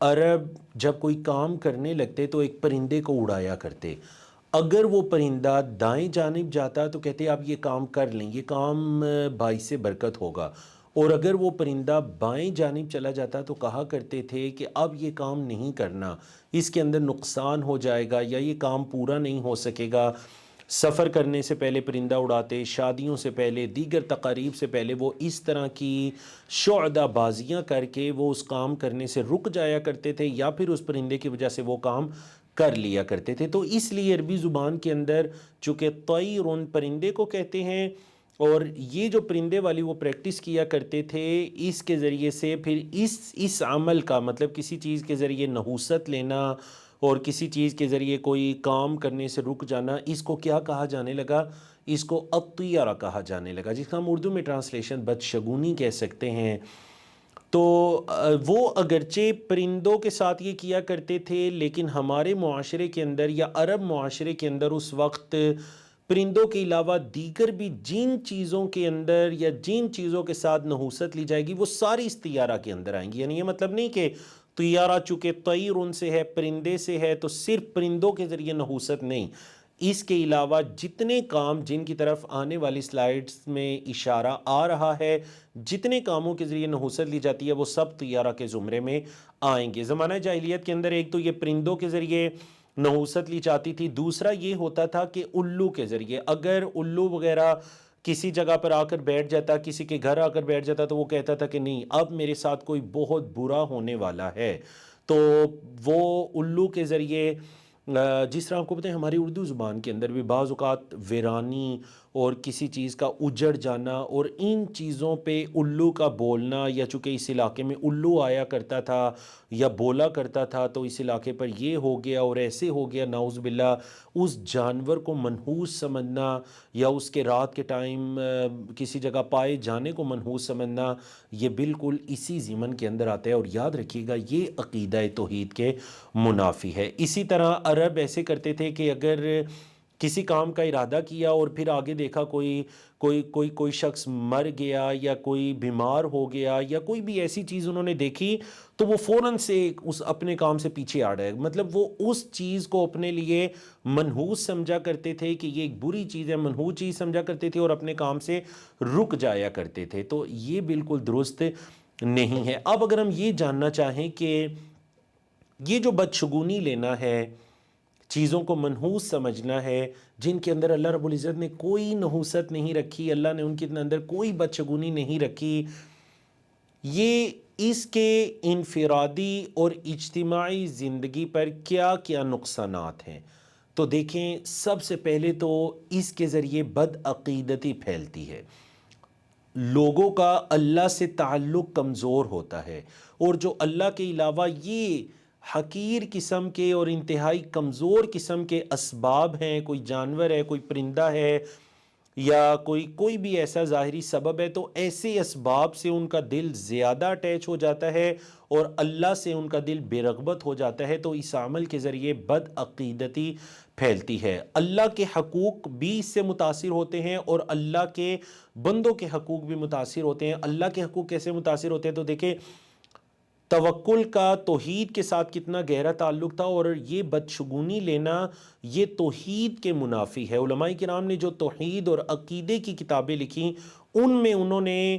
عرب جب کوئی کام کرنے لگتے تو ایک پرندے کو اڑایا کرتے، اگر وہ پرندہ دائیں جانب جاتا تو کہتے آپ یہ کام کر لیں، یہ کام باعث برکت ہوگا، اور اگر وہ پرندہ بائیں جانب چلا جاتا تو کہا کرتے تھے کہ اب یہ کام نہیں کرنا، اس کے اندر نقصان ہو جائے گا یا یہ کام پورا نہیں ہو سکے گا۔ سفر کرنے سے پہلے پرندہ اڑاتے، شادیوں سے پہلے، دیگر تقاریب سے پہلے وہ اس طرح کی شعدہ بازیاں کر کے وہ اس کام کرنے سے رک جایا کرتے تھے، یا پھر اس پرندے کی وجہ سے وہ کام کر لیا کرتے تھے۔ تو اس لیے عربی زبان کے اندر چونکہ طیر پرندے کو کہتے ہیں، اور یہ جو پرندے والی وہ پریکٹس کیا کرتے تھے، اس کے ذریعے سے پھر اس عمل کا مطلب کسی چیز کے ذریعے نحوست لینا اور کسی چیز کے ذریعے کوئی کام کرنے سے رک جانا، اس کو کیا کہا جانے لگا؟ اس کو الطیرہ کہا جانے لگا، جس کا ہم اردو میں ٹرانسلیشن بدشگونی کہہ سکتے ہیں۔ تو وہ اگرچہ پرندوں کے ساتھ یہ کیا کرتے تھے، لیکن ہمارے معاشرے کے اندر یا عرب معاشرے کے اندر اس وقت پرندوں کے علاوہ دیگر بھی جن چیزوں کے اندر یا جن چیزوں کے ساتھ نحوست لی جائے گی وہ ساری اس طیارہ کے اندر آئیں گی۔ یعنی یہ مطلب نہیں کہ طیارہ چونکہ طیر ان سے ہے، پرندے سے ہے، تو صرف پرندوں کے ذریعے نحوست نہیں، اس کے علاوہ جتنے کام جن کی طرف آنے والی سلائیڈز میں اشارہ آ رہا ہے، جتنے کاموں کے ذریعے نحوست لی جاتی ہے وہ سب طیارہ کے زمرے میں آئیں گے۔ زمانہ جاہلیت کے اندر ایک تو یہ پرندوں کے ذریعے نحوست لی جاتی تھی، دوسرا یہ ہوتا تھا کہ الو کے ذریعے، اگر الو وغیرہ کسی جگہ پر آ کر بیٹھ جاتا، کسی کے گھر آ کر بیٹھ جاتا، تو وہ کہتا تھا کہ نہیں، اب میرے ساتھ کوئی بہت برا ہونے والا ہے۔ تو وہ الو کے ذریعے، جس طرح آپ کو پتہ ہے ہماری اردو زبان کے اندر بھی بعض اوقات ویرانی اور کسی چیز کا اجڑ جانا اور ان چیزوں پہ الو کا بولنا، یا چونکہ اس علاقے میں الو آیا کرتا تھا یا بولا کرتا تھا تو اس علاقے پر یہ ہو گیا اور ایسے ہو گیا، نعوذ باللہ، اس جانور کو منحوس سمجھنا یا اس کے رات کے ٹائم کسی جگہ پائے جانے کو منحوس سمجھنا، یہ بالکل اسی ضمن کے اندر آتا ہے۔ اور یاد رکھیے گا یہ عقیدہ توحید کے منافی ہے۔ اسی طرح عرب ایسے کرتے تھے کہ اگر کسی کام کا ارادہ کیا اور پھر آگے دیکھا کوئی شخص مر گیا یا کوئی بیمار ہو گیا یا کوئی بھی ایسی چیز انہوں نے دیکھی، تو وہ فوراً سے اس اپنے کام سے پیچھے آ رہے، مطلب وہ اس چیز کو اپنے لیے منحوس سمجھا کرتے تھے کہ یہ ایک بری چیز ہے، منحوس چیز سمجھا کرتے تھے اور اپنے کام سے رک جایا کرتے تھے۔ تو یہ بالکل درست نہیں ہے۔ اب اگر ہم یہ جاننا چاہیں کہ یہ جو بدشگونی لینا ہے، چیزوں کو منحوس سمجھنا ہے، جن کے اندر اللہ رب العزت نے کوئی نحوست نہیں رکھی، اللہ نے ان کے اندر کوئی بدشگونی نہیں رکھی، یہ اس کے انفرادی اور اجتماعی زندگی پر کیا کیا نقصانات ہیں؟ تو دیکھیں، سب سے پہلے تو اس کے ذریعے بدعقیدتی پھیلتی ہے، لوگوں کا اللہ سے تعلق کمزور ہوتا ہے، اور جو اللہ کے علاوہ یہ حقیر قسم کے اور انتہائی کمزور قسم کے اسباب ہیں، کوئی جانور ہے، کوئی پرندہ ہے، یا کوئی بھی ایسا ظاہری سبب ہے، تو ایسے اسباب سے ان کا دل زیادہ اٹیچ ہو جاتا ہے اور اللہ سے ان کا دل بے رغبت ہو جاتا ہے، تو اس عمل کے ذریعے بدعقیدتی پھیلتی ہے۔ اللہ کے حقوق بھی اس سے متاثر ہوتے ہیں اور اللہ کے بندوں کے حقوق بھی متاثر ہوتے ہیں۔ اللہ کے حقوق کیسے متاثر ہوتے ہیں؟ تو دیکھیں، توکل کا توحید کے ساتھ کتنا گہرا تعلق تھا، اور یہ بدشگونی لینا یہ توحید کے منافی ہے۔ علماء کرام نے جو توحید اور عقیدے کی کتابیں لکھی، ان میں انہوں نے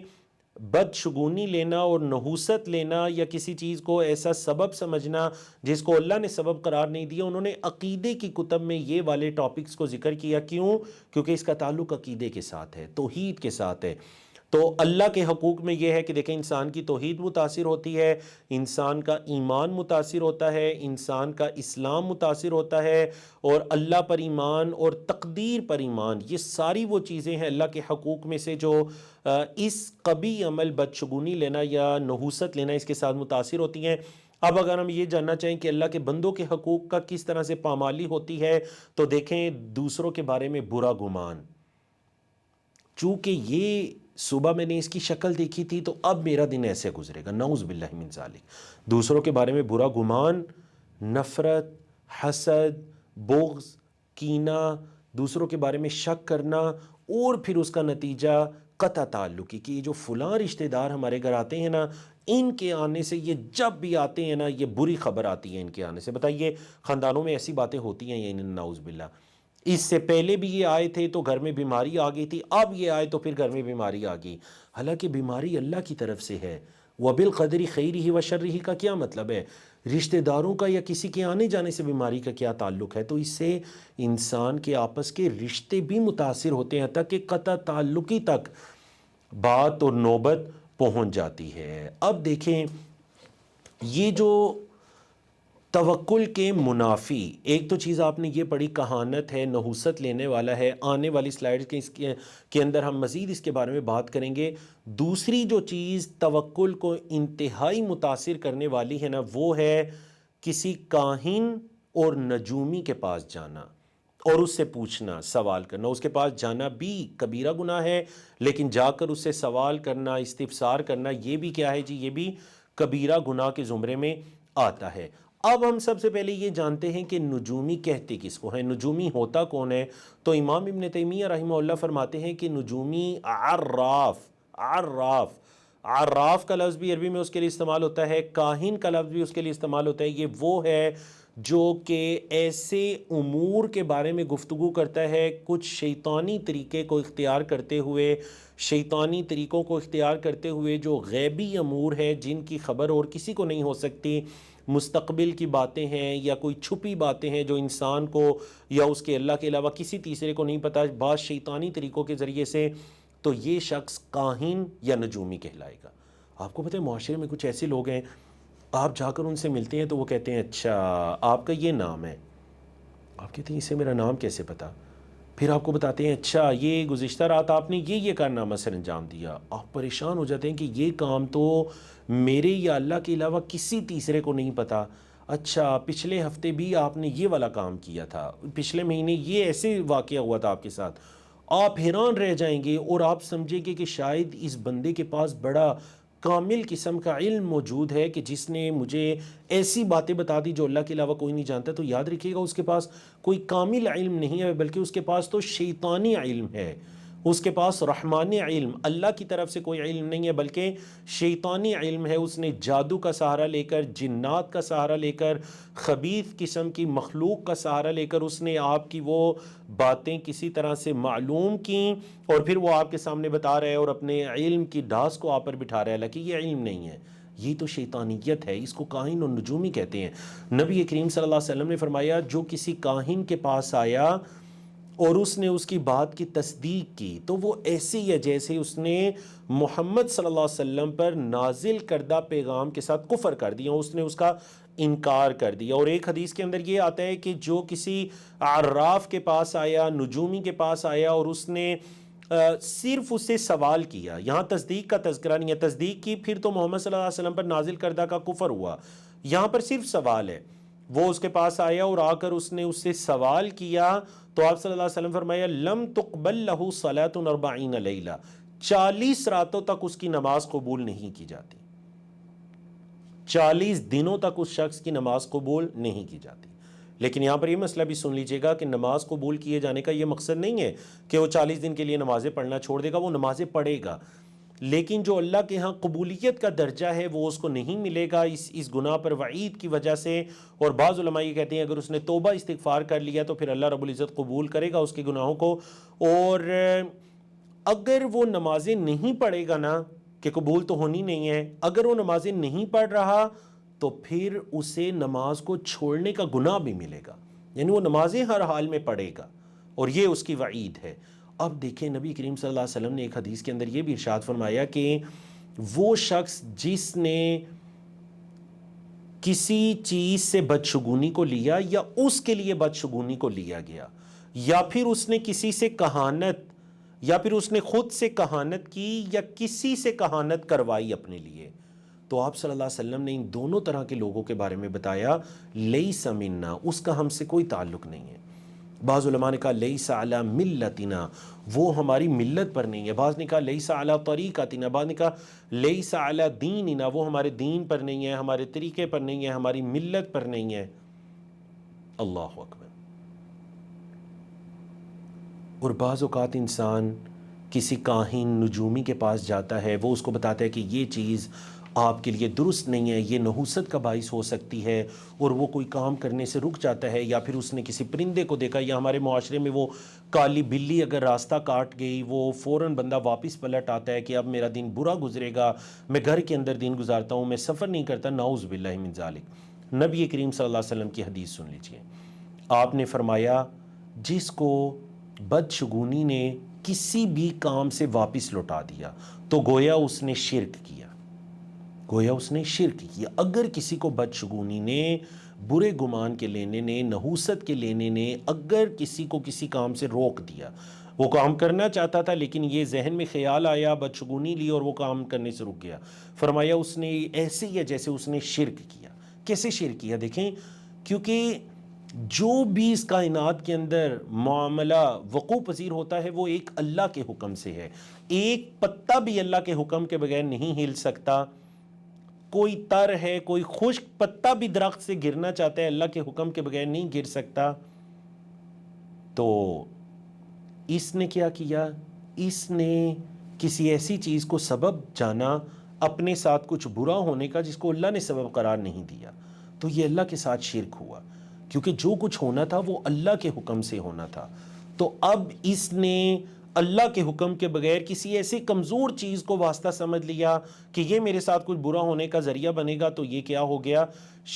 بدشگونی لینا اور نحوست لینا یا کسی چیز کو ایسا سبب سمجھنا جس کو اللہ نے سبب قرار نہیں دیا، انہوں نے عقیدے کی کتب میں یہ والے ٹاپکس کو ذکر کیا۔ کیوں؟ کیونکہ اس کا تعلق عقیدے کے ساتھ ہے، توحید کے ساتھ ہے۔ تو اللہ کے حقوق میں یہ ہے کہ دیکھیں، انسان کی توحید متاثر ہوتی ہے، انسان کا ایمان متاثر ہوتا ہے، انسان کا اسلام متاثر ہوتا ہے، اور اللہ پر ایمان اور تقدیر پر ایمان، یہ ساری وہ چیزیں ہیں اللہ کے حقوق میں سے جو اس قبیح عمل بدشگونی لینا یا نحوست لینا اس کے ساتھ متاثر ہوتی ہیں۔ اب اگر ہم یہ جاننا چاہیں کہ اللہ کے بندوں کے حقوق کا کس طرح سے پامالی ہوتی ہے، تو دیکھیں، دوسروں کے بارے میں برا گمان، چونکہ یہ صبح میں نے اس کی شکل دیکھی تھی تو اب میرا دن ایسے گزرے گا، نعوذ باللہ من ذالک، دوسروں کے بارے میں برا گمان، نفرت، حسد، بغض، کینہ، دوسروں کے بارے میں شک کرنا، اور پھر اس کا نتیجہ قطع تعلقی، کہ یہ جو فلاں رشتہ دار ہمارے گھر آتے ہیں نا، ان کے آنے سے، یہ جب بھی آتے ہیں نا، یہ بری خبر آتی ہے ان کے آنے سے۔ بتائیے، خاندانوں میں ایسی باتیں ہوتی ہیں یا نعوذ باللہ؟ اس سے پہلے بھی یہ آئے تھے تو گھر میں بیماری آ گئی تھی، اب یہ آئے تو پھر گھر میں بیماری آ گئی، حالانکہ بیماری اللہ کی طرف سے ہے۔ وَبِالْقَدْرِ خَيْرِهِ وَشَرِّهِ کا کیا مطلب ہے؟ رشتہ داروں کا یا کسی کے آنے جانے سے بیماری کا کیا تعلق ہے؟ تو اس سے انسان کے آپس کے رشتے بھی متاثر ہوتے ہیں، تک کہ قطع تعلقی تک بات اور نوبت پہنچ جاتی ہے۔ اب دیکھیں، یہ جو توکل کے منافی ایک تو چیز آپ نے یہ پڑھی، کہانت ہے، نحوست لینے والا ہے، آنے والی سلائیڈ کے اندر ہم مزید اس کے بارے میں بات کریں گے۔ دوسری جو چیز توکل کو انتہائی متاثر کرنے والی ہے نا، وہ ہے کسی کاہن اور نجومی کے پاس جانا اور اس سے پوچھنا، سوال کرنا۔ اس کے پاس جانا بھی کبیرہ گناہ ہے، لیکن جا کر اس سے سوال کرنا، استفسار کرنا، یہ بھی کیا ہے جی؟ یہ بھی کبیرہ گناہ کے زمرے میں آتا ہے۔ اب ہم سب سے پہلے یہ جانتے ہیں کہ نجومی کہتے کس کو ہیں، نجومی ہوتا کون ہے؟ تو امام ابن تیمیہ رحمہ اللہ فرماتے ہیں کہ نجومی عراف کا لفظ بھی عربی میں اس کے لیے استعمال ہوتا ہے، کاہن کا لفظ بھی اس کے لیے استعمال ہوتا ہے۔ یہ وہ ہے جو کہ ایسے امور کے بارے میں گفتگو کرتا ہے کچھ شیطانی طریقے کو اختیار کرتے ہوئے، شیطانی طریقوں کو اختیار کرتے ہوئے، جو غیبی امور ہے جن کی خبر اور کسی کو نہیں ہو سکتی، مستقبل کی باتیں ہیں یا کوئی چھپی باتیں ہیں جو انسان کو یا اس کے اللہ کے علاوہ کسی تیسرے کو نہیں پتہ، بعض شیطانی طریقوں کے ذریعے سے، تو یہ شخص کاہن یا نجومی کہلائے گا۔ آپ کو پتہ ہے معاشرے میں کچھ ایسے لوگ ہیں، آپ جا کر ان سے ملتے ہیں تو وہ کہتے ہیں اچھا آپ کا یہ نام ہے، آپ کہتے ہیں اسے میرا نام کیسے پتا؟ پھر آپ کو بتاتے ہیں اچھا یہ گزشتہ رات آپ نے یہ کارنامہ سر انجام دیا۔ آپ پریشان ہو جاتے ہیں کہ یہ کام تو میرے یا اللہ کے علاوہ کسی تیسرے کو نہیں پتا۔ اچھا پچھلے ہفتے بھی آپ نے یہ والا کام کیا تھا، پچھلے مہینے یہ ایسے واقعہ ہوا تھا آپ کے ساتھ۔ آپ حیران رہ جائیں گے اور آپ سمجھیں گے کہ شاید اس بندے کے پاس بڑا کامل قسم کا علم موجود ہے کہ جس نے مجھے ایسی باتیں بتا دی جو اللہ کے علاوہ کوئی نہیں جانتا۔ تو یاد رکھیے گا اس کے پاس کوئی کامل علم نہیں ہے، بلکہ اس کے پاس تو شیطانی علم ہے، اس کے پاس رحمانی علم، اللہ کی طرف سے کوئی علم نہیں ہے بلکہ شیطانی علم ہے۔ اس نے جادو کا سہارا لے کر، جنات کا سہارا لے کر، خبیث قسم کی مخلوق کا سہارا لے کر اس نے آپ کی وہ باتیں کسی طرح سے معلوم کیں اور پھر وہ آپ کے سامنے بتا رہے ہیں اور اپنے علم کی ڈھاس کو آپ پر بٹھا رہے ہیں، حالانکہ یہ علم نہیں ہے، یہ تو شیطانیت ہے۔ اس کو کاہن اور نجومی کہتے ہیں۔ نبی کریم صلی اللہ علیہ وسلم نے فرمایا جو کسی کاہن کے پاس آیا اور اس نے اس کی بات کی تصدیق کی تو وہ ایسے ہی ہے جیسے اس نے محمد صلی اللہ علیہ وسلم پر نازل کردہ پیغام کے ساتھ کفر کر دیا، اس نے اس کا انکار کر دیا۔ اور ایک حدیث کے اندر یہ آتا ہے کہ جو کسی عراف کے پاس آیا، نجومی کے پاس آیا اور اس نے صرف اس سے سوال کیا، یہاں تصدیق کا تذکرہ نہیں ہے، تصدیق کی پھر تو محمد صلی اللہ علیہ وسلم پر نازل کردہ کا کفر ہوا، یہاں پر صرف سوال ہے۔ وہ اس کے پاس آیا اور آ کر اس نے اس سے سوال کیا تو آپ صلی اللہ علیہ وسلم فرمایا لم تقبل لہ صلاۃ 40 لیلہ، 40 راتوں تک اس کی نماز قبول نہیں کی جاتی، 40 دنوں تک اس شخص کی نماز قبول نہیں کی جاتی۔ لیکن یہاں پر یہ مسئلہ بھی سن لیجئے گا کہ نماز قبول کیے جانے کا یہ مقصد نہیں ہے کہ وہ 40 دن کے لیے نمازیں پڑھنا چھوڑ دے گا، وہ نمازیں پڑھے گا، لیکن جو اللہ کے ہاں قبولیت کا درجہ ہے وہ اس کو نہیں ملے گا اس گناہ پر وعید کی وجہ سے۔ اور بعض علماء یہ کہتے ہیں اگر اس نے توبہ استغفار کر لیا تو پھر اللہ رب العزت قبول کرے گا اس کے گناہوں کو، اور اگر وہ نمازیں نہیں پڑھے گا نا، کہ قبول تو ہونی نہیں ہے، اگر وہ نمازیں نہیں پڑھ رہا تو پھر اسے نماز کو چھوڑنے کا گناہ بھی ملے گا، یعنی وہ نمازیں ہر حال میں پڑھے گا، اور یہ اس کی وعید ہے۔ اب دیکھیں نبی کریم صلی اللہ علیہ وسلم نے ایک حدیث کے اندر یہ بھی ارشاد فرمایا کہ وہ شخص جس نے کسی چیز سے بدشگونی کو لیا یا اس کے لیے بدشگونی کو لیا گیا، یا پھر اس نے کسی سے کہانت، یا پھر اس نے خود سے کہانت کی یا کسی سے کہانت کروائی اپنے لیے، تو آپ صلی اللہ علیہ وسلم نے ان دونوں طرح کے لوگوں کے بارے میں بتایا لیس منا، اس کا ہم سے کوئی تعلق نہیں ہے۔ بعض علماء نے کہا لیس علی ملتنا، وہ ہماری ملت پر نہیں ہے، بعض نے کہا لیس علی طریقتنا، بعض نے کہا لیس علی دیننا، وہ ہمارے دین پر نہیں ہے، ہمارے طریقے پر نہیں ہے، ہماری ملت پر نہیں ہے۔ اللہ اکبر۔ اور بعض اوقات انسان کسی کاہن نجومی کے پاس جاتا ہے، وہ اس کو بتاتا ہے کہ یہ چیز آپ کے لیے درست نہیں ہے، یہ نحوست کا باعث ہو سکتی ہے، اور وہ کوئی کام کرنے سے رک جاتا ہے، یا پھر اس نے کسی پرندے کو دیکھا، یا ہمارے معاشرے میں وہ کالی بلی اگر راستہ کاٹ گئی وہ فوراً بندہ واپس پلٹ آتا ہے کہ اب میرا دن برا گزرے گا، میں گھر کے اندر دن گزارتا ہوں، میں سفر نہیں کرتا، نعوذ باللہ من ذالک۔ نبی کریم صلی اللہ علیہ وسلم کی حدیث سن لیجئے، آپ نے فرمایا جس کو بدشگونی نے کسی بھی کام سے واپس لوٹا دیا تو گویا اس نے شرک کیا، گویا اس نے شرک کیا۔ اگر کسی کو بدشگونی نے برے گمان کے لینے نے، نحوست کے لینے نے اگر کسی کو کسی کام سے روک دیا، وہ کام کرنا چاہتا تھا لیکن یہ ذہن میں خیال آیا، بدشگونی لی اور وہ کام کرنے سے رک گیا، فرمایا اس نے ایسے ہی ہے جیسے اس نے شرک کیا۔ کیسے شرک کیا؟ دیکھیں، کیونکہ جو بھی اس کائنات کے اندر معاملہ وقوع پذیر ہوتا ہے وہ ایک اللہ کے حکم سے ہے۔ ایک پتا بھی اللہ کے حکم کے بغیر نہیں ہل سکتا۔ کوئی تر ہے، کوئی خشک پتا بھی درخت سے گرنا چاہتا ہے، اللہ کے حکم کے بغیر نہیں گر سکتا۔ تو اس نے کیا کیا؟ اس نے کسی ایسی چیز کو سبب جانا اپنے ساتھ کچھ برا ہونے کا جس کو اللہ نے سبب قرار نہیں دیا، تو یہ اللہ کے ساتھ شرک ہوا، کیونکہ جو کچھ ہونا تھا وہ اللہ کے حکم سے ہونا تھا۔ تو اب اس نے اللہ کے حکم کے بغیر کسی ایسی کمزور چیز کو واسطہ سمجھ لیا کہ یہ میرے ساتھ کچھ برا ہونے کا ذریعہ بنے گا، تو یہ کیا ہو گیا؟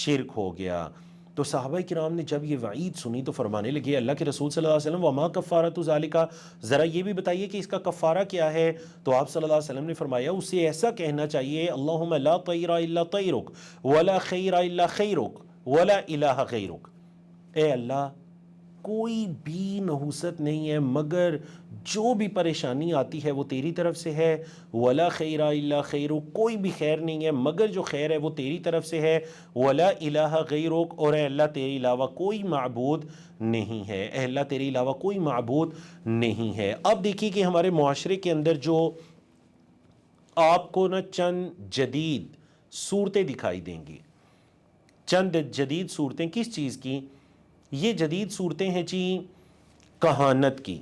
شرک ہو گیا۔ تو صحابہ کرام نے جب یہ وعید سنی تو فرمانے لگے اللہ کے رسول صلی اللہ علیہ وسلم وما کفارۃ ذالک، ذرا یہ بھی بتائیے کہ اس کا کفارہ کیا ہے؟ تو آپ صلی اللہ علیہ وسلم نے فرمایا اسے ایسا کہنا چاہیے اللہم لا طیر الا طیرک ولا خیر الا خیرک ولا الہ غیرک، اے اللہ کوئی بھی نحوست نہیں ہے مگر جو بھی پریشانی آتی ہے وہ تیری طرف سے ہے، ولا خیر الا خیرک، کوئی بھی خیر نہیں ہے مگر جو خیر ہے وہ تیری طرف سے ہے، ولا الہ غیرک، اور اے اللہ تیرے علاوہ کوئی معبود نہیں ہے، اے اللہ تیرے علاوہ کوئی معبود نہیں ہے۔ اب دیکھیے کہ ہمارے معاشرے کے اندر جو آپ کو چند جدید صورتیں دکھائی دیں گی، چند جدید صورتیں کس چیز کی؟ یہ جدید صورتیں ہیں جی کہانت کی،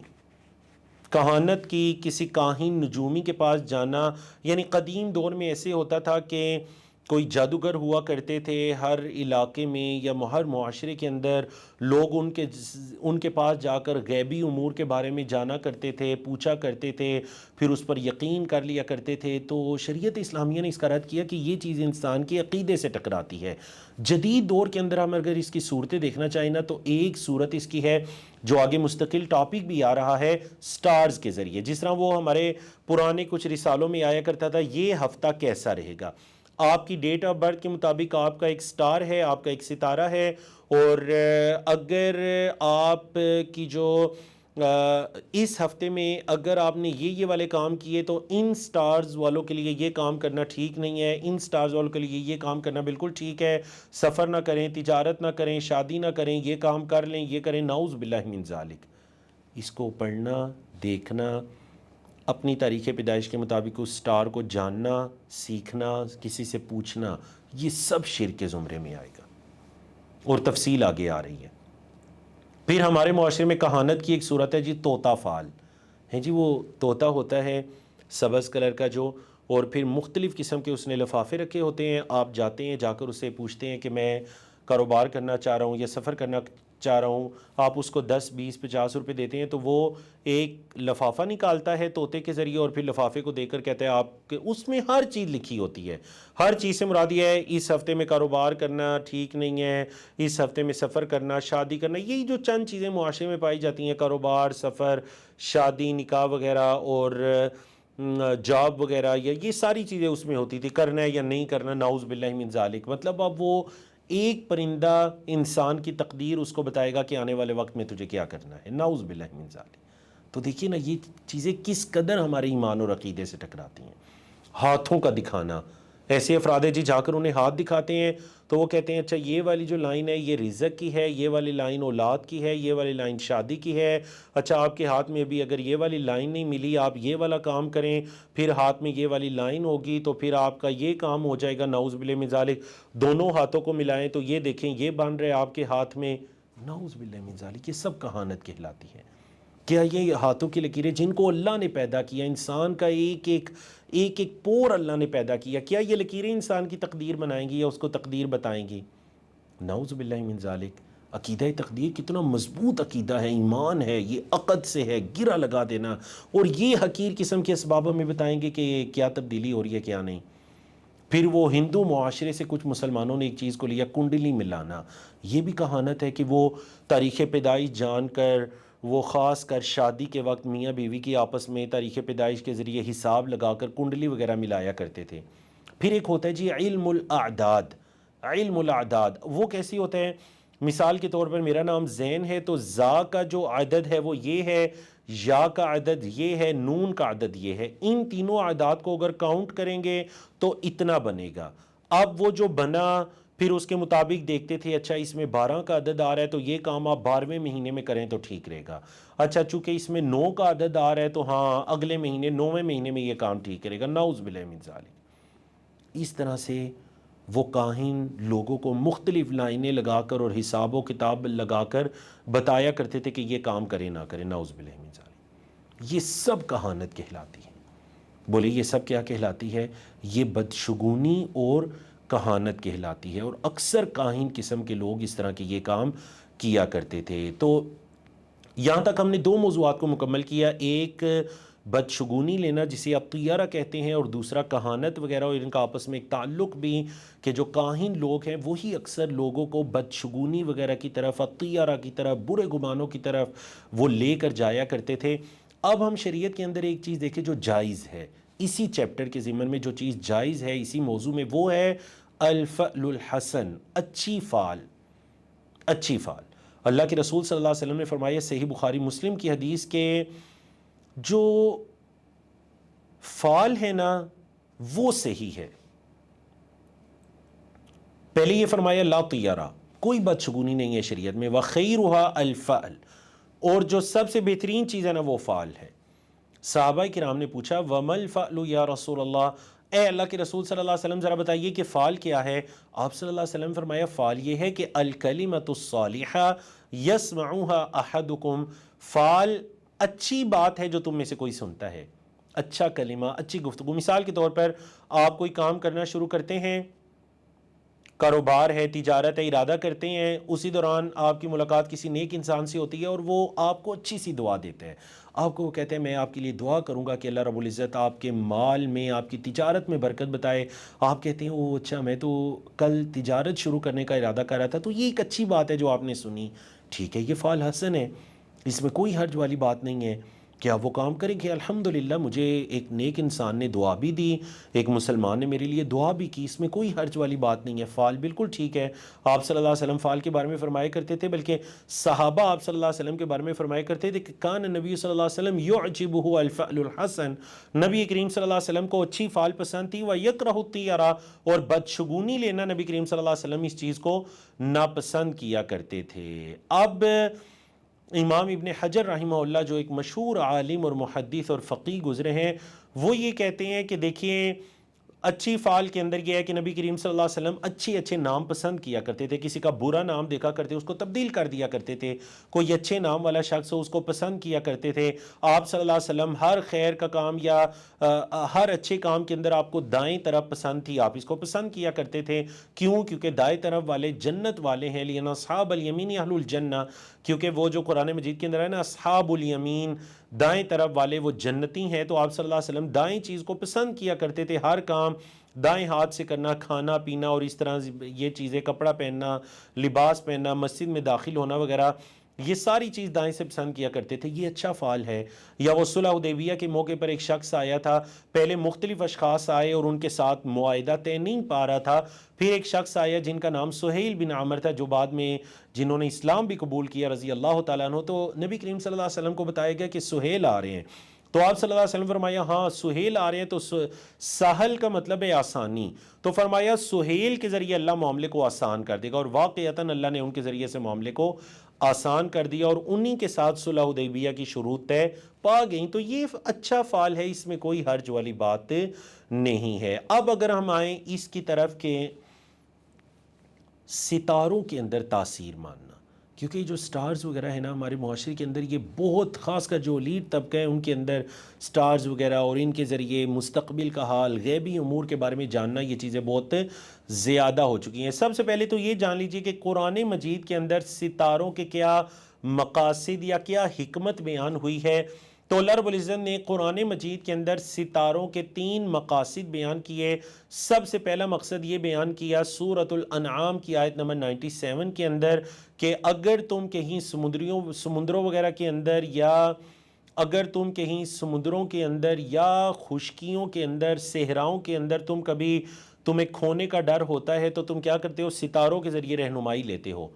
کہانت کی، کسی کاہن نجومی کے پاس جانا۔ یعنی قدیم دور میں ایسے ہوتا تھا کہ کوئی جادوگر ہوا کرتے تھے ہر علاقے میں یا ہر معاشرے کے اندر، لوگ ان کے پاس جا کر غیبی امور کے بارے میں جانا کرتے تھے، پوچھا کرتے تھے، پھر اس پر یقین کر لیا کرتے تھے۔ تو شریعت اسلامیہ نے اس کا رد کیا کہ یہ چیز انسان کے عقیدے سے ٹکراتی ہے۔ جدید دور کے اندر ہم اگر اس کی صورتیں دیکھنا چاہیں نا تو ایک صورت اس کی ہے جو آگے مستقل ٹاپک بھی آ رہا ہے، سٹارز کے ذریعے، جس طرح وہ ہمارے پرانے کچھ رسالوں میں آیا کرتا تھا یہ ہفتہ کیسا رہے گا، آپ کی ڈیٹ آف برتھ کے مطابق آپ کا ایک سٹار ہے، آپ کا ایک ستارہ ہے، اور اگر آپ کی جو اس ہفتے میں اگر آپ نے یہ والے کام کیے تو ان سٹارز والوں کے لیے یہ کام کرنا ٹھیک نہیں ہے، ان سٹارز والوں کے لیے یہ کام کرنا بالکل ٹھیک ہے، سفر نہ کریں، تجارت نہ کریں، شادی نہ کریں، یہ کام کر لیں، یہ کریں، نعوذ باللہ من ذالک۔ اس کو پڑھنا، دیکھنا، اپنی تاریخ پیدائش کے مطابق اس سٹار کو جاننا، سیکھنا، کسی سے پوچھنا، یہ سب شرک کے زمرے میں آئے گا، اور تفصیل آگے آ رہی ہے۔ پھر ہمارے معاشرے میں کہانت کی ایک صورت ہے جی طوطا فال، ہیں جی، وہ طوطا ہوتا ہے سبز کلر کا جو، اور پھر مختلف قسم کے اس نے لفافے رکھے ہوتے ہیں، آپ جاتے ہیں، جا کر اسے پوچھتے ہیں کہ میں کاروبار کرنا چاہ رہا ہوں یا سفر کرنا چاہ رہا ہوں، آپ اس کو 10 20 50 روپے دیتے ہیں تو وہ ایک لفافہ نکالتا ہے طوطے کے ذریعے، اور پھر لفافے کو دے کر کہتا ہے آپ کے، اس میں ہر چیز لکھی ہوتی ہے، ہر چیز سے مراد یہ ہے اس ہفتے میں کاروبار کرنا ٹھیک نہیں ہے، اس ہفتے میں سفر کرنا، شادی کرنا، یہی جو چند چیزیں معاشرے میں پائی جاتی ہیں، کاروبار، سفر، شادی، نکاح وغیرہ اور جاب وغیرہ، یا یہ ساری چیزیں اس میں ہوتی تھی، کرنا ہے یا نہیں کرنا، نعوذ باللہ من ذالک۔ مطلب اب وہ ایک پرندہ انسان کی تقدیر اس کو بتائے گا کہ آنے والے وقت میں تجھے کیا کرنا ہے، نعوذ باللہ من ذالک۔ تو دیکھیے نا یہ چیزیں کس قدر ہمارے ایمان اور عقیدے سے ٹکراتی ہیں۔ ہاتھوں کا دکھانا، ایسے افراد ہیں جی جا کر انہیں ہاتھ دکھاتے ہیں تو وہ کہتے ہیں اچھا یہ والی جو لائن ہے یہ رزق کی ہے، یہ والی لائن اولاد کی ہے، یہ والی لائن شادی کی ہے، اچھا آپ کے ہاتھ میں ابھی اگر یہ والی لائن نہیں ملی، آپ یہ والا کام کریں، پھر ہاتھ میں یہ والی لائن ہوگی تو پھر آپ کا یہ کام ہو جائے گا، نعوذ باللہ من ذالک۔ دونوں ہاتھوں کو ملائیں تو یہ دیکھیں یہ بن رہے آپ کے ہاتھ میں، نعوذ باللہ من ذالک۔ یہ سب کہانت کہلاتی ہے۔ کیا یہ ہاتھوں کی لکیریں جن کو اللہ نے پیدا کیا، انسان کا ایک ایک پور اللہ نے پیدا کیا، کیا یہ لکیریں انسان کی تقدیر بنائیں گی یا اس کو تقدیر بتائیں گی؟ نعوذ باللہ من ذالک۔ عقیدہ تقدیر کتنا مضبوط عقیدہ ہے، ایمان ہے، یہ عقد سے ہے، گرہ لگا دینا، اور یہ حقیر قسم کے اسبابوں میں بتائیں گے کہ کیا تبدیلی ہو رہی ہے کیا نہیں۔ پھر وہ ہندو معاشرے سے کچھ مسلمانوں نے ایک چیز کو لیا، کنڈلی ملانا، یہ بھی کہانت ہے کہ وہ تاریخ پیدائش جان کر، وہ خاص کر شادی کے وقت میاں بیوی کی آپس میں تاریخ پیدائش کے ذریعے حساب لگا کر کنڈلی وغیرہ ملایا کرتے تھے۔ پھر ایک ہوتا ہے جی علم الاعداد، علم الاعداد وہ کیسی ہوتے ہیں؟ مثال کے طور پر میرا نام زین ہے تو زا کا جو عدد ہے وہ یہ ہے، یا کا عدد یہ ہے، نون کا عدد یہ ہے. ان تینوں اعداد کو اگر کاؤنٹ کریں گے تو اتنا بنے گا. اب وہ جو بنا پھر اس کے مطابق دیکھتے تھے، اچھا اس میں 12 کا عدد آ رہا ہے تو یہ کام آپ 12ویں مہینے میں کریں تو ٹھیک رہے گا. اچھا چونکہ اس میں 9 کا عدد آ رہا ہے تو ہاں اگلے مہینے 9ویں مہینے میں یہ کام ٹھیک کرے گا. نعوذ باللہ من ذالک. اس طرح سے وہ کاہن لوگوں کو مختلف لائنیں لگا کر اور حساب و کتاب لگا کر بتایا کرتے تھے کہ یہ کام کرے نہ کرے. نعوذ باللہ من ذالک. یہ سب کہانت کہلاتی ہے. بولے یہ سب کیا کہلاتی ہے؟ یہ بدشگونی اور کہانت کہلاتی ہے. اور اکثر کاہن قسم کے لوگ اس طرح کے یہ کام کیا کرتے تھے. تو یہاں تک ہم نے 2 موضوعات کو مکمل کیا، ایک بدشگونی لینا جسے آپ طیارہ کہتے ہیں، اور دوسرا کہانت وغیرہ، اور ان کا آپس میں ایک تعلق بھی کہ جو کاہن لوگ ہیں وہی اکثر لوگوں کو بدشگونی وغیرہ کی طرف، طیارہ کی طرف، برے گمانوں کی طرف وہ لے کر جایا کرتے تھے. اب ہم شریعت کے اندر ایک چیز دیکھیں جو جائز ہے، اسی چیپٹر کے ضمن میں جو چیز جائز ہے اسی موضوع میں، وہ ہے الفعل الحسن، اچھی فعل. اچھی فعل. اللہ کے رسول صلی اللہ علیہ وسلم نے فرمایا صحیح بخاری مسلم کی حدیث کے جو فعل ہے نا وہ صحیح ہے. پہلے یہ فرمایا لا طیارہ، کوئی بدشگونی نہیں ہے شریعت میں. وخیرها الفعل، اور جو سب سے بہترین چیز ہے نا وہ فعل ہے. صحابہ کرام نے پوچھا وما الفعل یا رسول اللہ، اے اللہ کے رسول صلی اللہ علیہ وسلم ذرا بتائیے کہ فعل کیا ہے؟ آپ صلی اللہ علیہ وسلم فرمایا فعل یہ ہے کہ الکلمۃ الصالحہ یسمعها احدکم، فعل اچھی بات ہے جو تم میں سے کوئی سنتا ہے. اچھا کلمہ، اچھی گفتگو. مثال کے طور پر آپ کوئی کام کرنا شروع کرتے ہیں، کاروبار ہے، تجارت ہے، ارادہ کرتے ہیں، اسی دوران آپ کی ملاقات کسی نیک انسان سے ہوتی ہے اور وہ آپ کو اچھی سی دعا دیتے ہیں. آپ کو وہ کہتے ہیں میں آپ کے لیے دعا کروں گا کہ اللہ رب العزت آپ کے مال میں، آپ کی تجارت میں برکت بتائے. آپ کہتے ہیں او اچھا میں تو کل تجارت شروع کرنے کا ارادہ کر رہا تھا. تو یہ ایک اچھی بات ہے جو آپ نے سنی، ٹھیک ہے، یہ فعل حسن ہے، اس میں کوئی حرج والی بات نہیں ہے کہ آپ وہ کام کریں کہ الحمدللہ مجھے ایک نیک انسان نے دعا بھی دی، ایک مسلمان نے میرے لیے دعا بھی کی، اس میں کوئی حرج والی بات نہیں ہے. فعل بالکل ٹھیک ہے. آپ صلی اللہ علیہ وسلم فعل کے بارے میں فرمایا کرتے تھے، بلکہ صحابہ آپ صلی اللہ علیہ وسلم کے بارے میں فرمایا کرتے تھے کہ کان نبی صلی اللہ علیہ وسلم یعجبہ الفعل الحسن، نبی کریم صلی اللہ علیہ وسلم کو اچھی فعل پسند تھی. ویکرہ الطیرہ، اور بدشگونی لینا نبی کریم صلی اللہ علیہ وسلم اس چیز کو ناپسند کیا کرتے تھے. اب امام ابن حجر رحمہ اللہ جو ایک مشہور عالم اور محدث اور فقیہ گزرے ہیں، وہ یہ کہتے ہیں کہ دیکھیے اچھی فعل کے اندر یہ ہے کہ نبی کریم صلی اللہ علیہ وسلم اچھے نام پسند کیا کرتے تھے. کسی کا برا نام دیکھا کرتے اس کو تبدیل کر دیا کرتے تھے. کوئی اچھے نام والا شخص ہو اس کو پسند کیا کرتے تھے. آپ صلی اللہ علیہ وسلم ہر خیر کا کام یا ہر اچھے کام کے اندر آپ کو دائیں طرف پسند تھی، آپ اس کو پسند کیا کرتے تھے. کیوں؟ کیونکہ دائیں طرف والے جنت والے ہیں. لینا اصحاب الیمین اہل الجنہ، کیونکہ وہ جو قرآن مجید کے اندر ہے نا اصحاب الیمین، دائیں طرف والے وہ جنتی ہیں. تو آپ صلی اللہ علیہ وسلم دائیں چیز کو پسند کیا کرتے تھے، ہر کام دائیں ہاتھ سے کرنا، کھانا پینا اور اس طرح یہ چیزیں، کپڑا پہننا، لباس پہننا، مسجد میں داخل ہونا وغیرہ، یہ ساری چیز دائیں سے پسند کیا کرتے تھے. یہ اچھا فعل ہے. یا وہ صلح حدیبیہ کے موقع پر ایک شخص آیا تھا، پہلے مختلف اشخاص آئے اور ان کے ساتھ معاہدہ طے نہیں پا رہا تھا. پھر ایک شخص آیا جن کا نام سہیل بن عامر تھا، جو بعد میں جنہوں نے اسلام بھی قبول کیا رضی اللہ تعالیٰ عنہ. تو نبی کریم صلی اللہ علیہ وسلم کو بتایا گیا کہ سہیل آ رہے ہیں. تو آپ صلی اللہ علیہ وسلم فرمایا ہاں سہیل آ رہے ہیں. تو سہل کا مطلب ہے آسانی. تو فرمایا سہیل کے ذریعے اللہ معاملے کو آسان کر دے گا، اور واقعتاً اللہ نے ان کے ذریعے سے معاملے کو آسان کر دیا، اور انہی کے ساتھ صلح حدیبیہ کی شروط طے پا گئیں. تو یہ اچھا فعل ہے، اس میں کوئی حرج والی بات نہیں ہے. اب اگر ہم آئیں اس کی طرف کہ ستاروں کے اندر تاثیر ماننا، کیونکہ جو سٹارز وغیرہ ہے نا ہمارے معاشرے کے اندر یہ بہت، خاص کر جو لیڈ طبقہ ہے ان کے اندر سٹارز وغیرہ اور ان کے ذریعے مستقبل کا حال، غیبی امور کے بارے میں جاننا، یہ چیزیں بہت زیادہ ہو چکی ہیں. سب سے پہلے تو یہ جان لیجئے کہ قرآن مجید کے اندر ستاروں کے کیا مقاصد یا کیا حکمت بیان ہوئی ہے. تو اللہ رب العزت نے قرآن مجید کے اندر ستاروں کے 3 مقاصد بیان کیے. سب سے پہلا مقصد یہ بیان کیا سورۃ الانعام کی آیت نمبر 97 کے اندر کہ اگر تم کہیں سمندروں وغیرہ کے اندر، یا اگر تم کہیں سمندروں کے اندر یا خشکیوں کے اندر، صحراؤں کے اندر تم کبھی تمہیں کھونے کا ڈر ہوتا ہے تو تم کیا کرتے ہو؟ ستاروں کے ذریعے رہنمائی لیتے ہو۔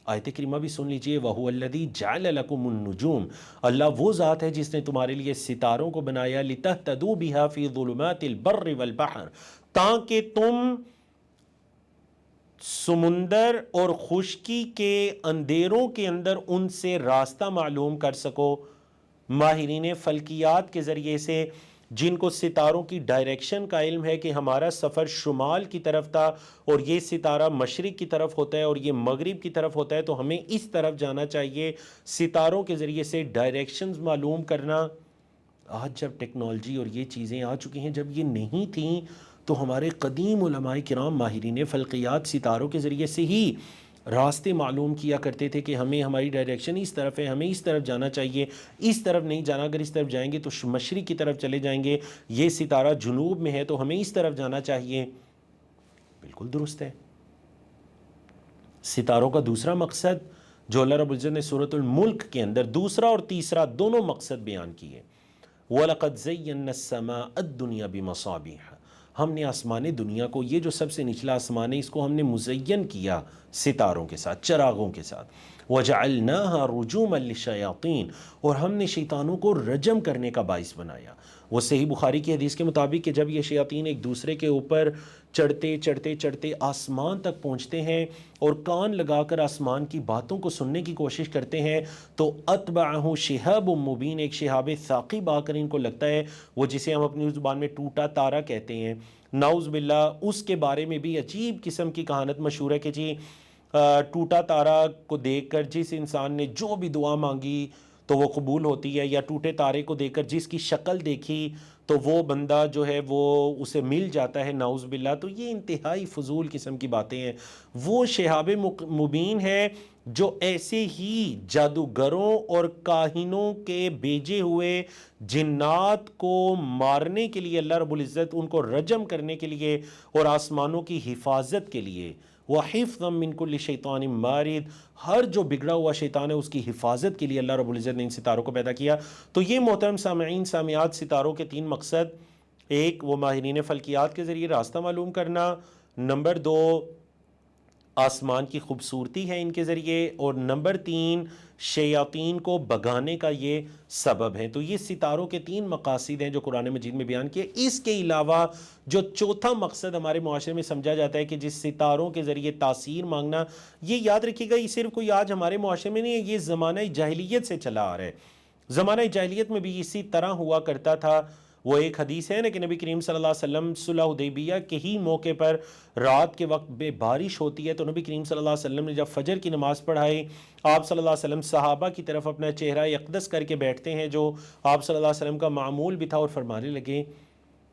آیت کریمہ بھی سن لیجئے، وَهُوَ الَّذِي جَعَلَ لَكُمُ النُّجُومَ، اللہ وہ ذات ہے جس نے تمہارے لیے ستاروں کو بنایا، لِتَهْتَدُوا بِهَا فِي ظُلُمَاتِ الْبَرِّ وَالْبَحْرِ، تاکہ تم سمندر اور خشکی کے اندھیروں کے اندر ان سے راستہ معلوم کر سکو۔ ماہرین فلکیات کے ذریعے سے جن کو ستاروں کی ڈائریکشن کا علم ہے کہ ہمارا سفر شمال کی طرف تھا اور یہ ستارہ مشرق کی طرف ہوتا ہے اور یہ مغرب کی طرف ہوتا ہے تو ہمیں اس طرف جانا چاہیے، ستاروں کے ذریعے سے ڈائریکشنز معلوم کرنا۔ آج جب ٹیکنالوجی اور یہ چیزیں آ چکی ہیں، جب یہ نہیں تھیں تو ہمارے قدیم علماء کرام ماہرین فلکیات ستاروں کے ذریعے سے ہی راستے معلوم کیا کرتے تھے کہ ہمیں ہماری ڈائریکشن اس طرف ہے، ہمیں اس طرف جانا چاہیے، اس طرف نہیں جانا، اگر اس طرف جائیں گے تو مشرق کی طرف چلے جائیں گے، یہ ستارہ جنوب میں ہے تو ہمیں اس طرف جانا چاہیے۔ بالکل درست ہے۔ ستاروں کا دوسرا مقصد جو اللہ رب العزت نے سورۃ الملک کے اندر دوسرا اور تیسرا دونوں مقصد بیان کیے، وَلَقَدْ زَيَّنَّا السَّمَاءَ الدُّنْيَا بِمَصَابِيحَ، ہم نے آسمان دنیا کو، یہ جو سب سے نچلا آسمان ہے، اس کو ہم نے مزین کیا ستاروں کے ساتھ، چراغوں کے ساتھ، وَجَعَلْنَاهَا رُجُومًا لِلشَّيَاطِينِ، اور ہم نے شیطانوں کو رجم کرنے کا باعث بنایا۔ وہ صحیح بخاری کی حدیث کے مطابق کہ جب یہ شیاطین ایک دوسرے کے اوپر چڑھتے چڑھتے چڑھتے آسمان تک پہنچتے ہیں اور کان لگا کر آسمان کی باتوں کو سننے کی کوشش کرتے ہیں تو اتبعہ شہاب مبین، ایک شہاب ثاقب آ کر ان کو لگتا ہے، وہ جسے ہم اپنی زبان میں ٹوٹا تارا کہتے ہیں، نعوذ باللہ، اس کے بارے میں بھی عجیب قسم کی کہانت مشہور ہے کہ جی ٹوٹا تارا کو دیکھ کر جس انسان نے جو بھی دعا مانگی تو وہ قبول ہوتی ہے، یا ٹوٹے تارے کو دیکھ کر جس کی شکل دیکھی تو وہ بندہ جو ہے وہ اسے مل جاتا ہے، نعوذ باللہ۔ تو یہ انتہائی فضول قسم کی باتیں ہیں۔ وہ شہاب مبین ہے جو ایسے ہی جادوگروں اور کاہنوں کے بھیجے ہوئے جنات کو مارنے کے لیے، اللہ رب العزت ان کو رجم کرنے کے لیے اور آسمانوں کی حفاظت کے لیے، وَحِفْظًا مِّن كُلِّ شَيْطَانٍ مَارِدٍ، ہر جو بگڑا ہوا شیطان ہے اس کی حفاظت کے لیے اللہ رب العزت نے ان ستاروں کو پیدا کیا۔ تو یہ محترم سامعین سامعات، ستاروں کے تین مقصد، ایک وہ ماہرین فلکیات کے ذریعے راستہ معلوم کرنا، نمبر دو آسمان کی خوبصورتی ہے ان کے ذریعے، اور نمبر تین شیاطین کو بھگانے کا یہ سبب ہے۔ تو یہ ستاروں کے تین مقاصد ہیں جو قرآن مجید میں بیان کیے۔ اس کے علاوہ جو چوتھا مقصد ہمارے معاشرے میں سمجھا جاتا ہے کہ جس ستاروں کے ذریعے تاثیر مانگنا، یہ یاد رکھیے گا، یہ صرف کوئی آج ہمارے معاشرے میں نہیں ہے، یہ زمانہ جاہلیت سے چلا آ رہا ہے۔ زمانہ جاہلیت میں بھی اسی طرح ہوا کرتا تھا۔ وہ ایک حدیث ہے نا کہ نبی کریم صلی اللہ علیہ وسلم صلح حدیبیہ کے ہی موقع پر رات کے وقت بے بارش ہوتی ہے تو نبی کریم صلی اللہ علیہ وسلم نے جب فجر کی نماز پڑھائی، آپ صلی اللہ علیہ وسلم صحابہ کی طرف اپنا چہرہ اقدس کر کے بیٹھتے ہیں جو آپ صلی اللہ علیہ وسلم کا معمول بھی تھا، اور فرمانے لگے،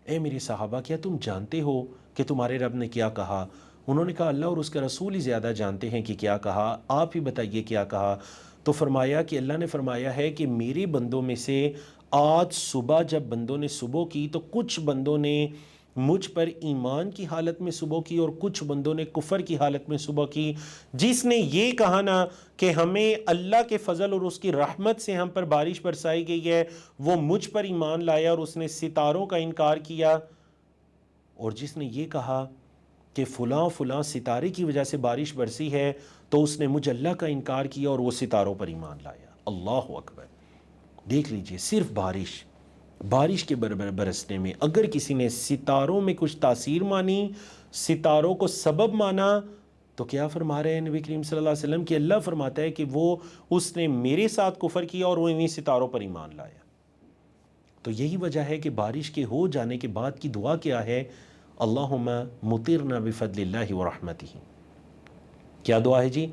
اے میرے صحابہ، کیا تم جانتے ہو کہ تمہارے رب نے کیا کہا؟ انہوں نے کہا اللہ اور اس کا رسول ہی زیادہ جانتے ہیں کہ کیا کہا، آپ ہی بتائیے کیا کہا۔ تو فرمایا کہ اللہ نے فرمایا ہے کہ میرے بندوں میں سے آج صبح جب بندوں نے صبح کی تو کچھ بندوں نے مجھ پر ایمان کی حالت میں صبح کی اور کچھ بندوں نے کفر کی حالت میں صبح کی۔ جس نے یہ کہا نا کہ ہمیں اللہ کے فضل اور اس کی رحمت سے ہم پر بارش برسائی گئی ہے، وہ مجھ پر ایمان لایا اور اس نے ستاروں کا انکار کیا، اور جس نے یہ کہا کہ فلاں فلاں ستارے کی وجہ سے بارش برسی ہے تو اس نے مجھ اللہ کا انکار کیا اور وہ ستاروں پر ایمان لایا۔ اللہ اکبر! دیکھ لیجئے، صرف بارش کے برسنے میں اگر کسی نے ستاروں میں کچھ تاثیر مانی، ستاروں کو سبب مانا، تو کیا فرما رہے ہیں نبی کریم صلی اللہ علیہ وسلم کہ اللہ فرماتا ہے کہ وہ اس نے میرے ساتھ کفر کیا اور وہ انہی ستاروں پر ایمان لایا۔ تو یہی وجہ ہے کہ بارش کے ہو جانے کے بعد کی دعا کیا ہے؟ اللہم مطرنا بفضل اللہ ورحمتہ۔ کیا دعا ہے جی؟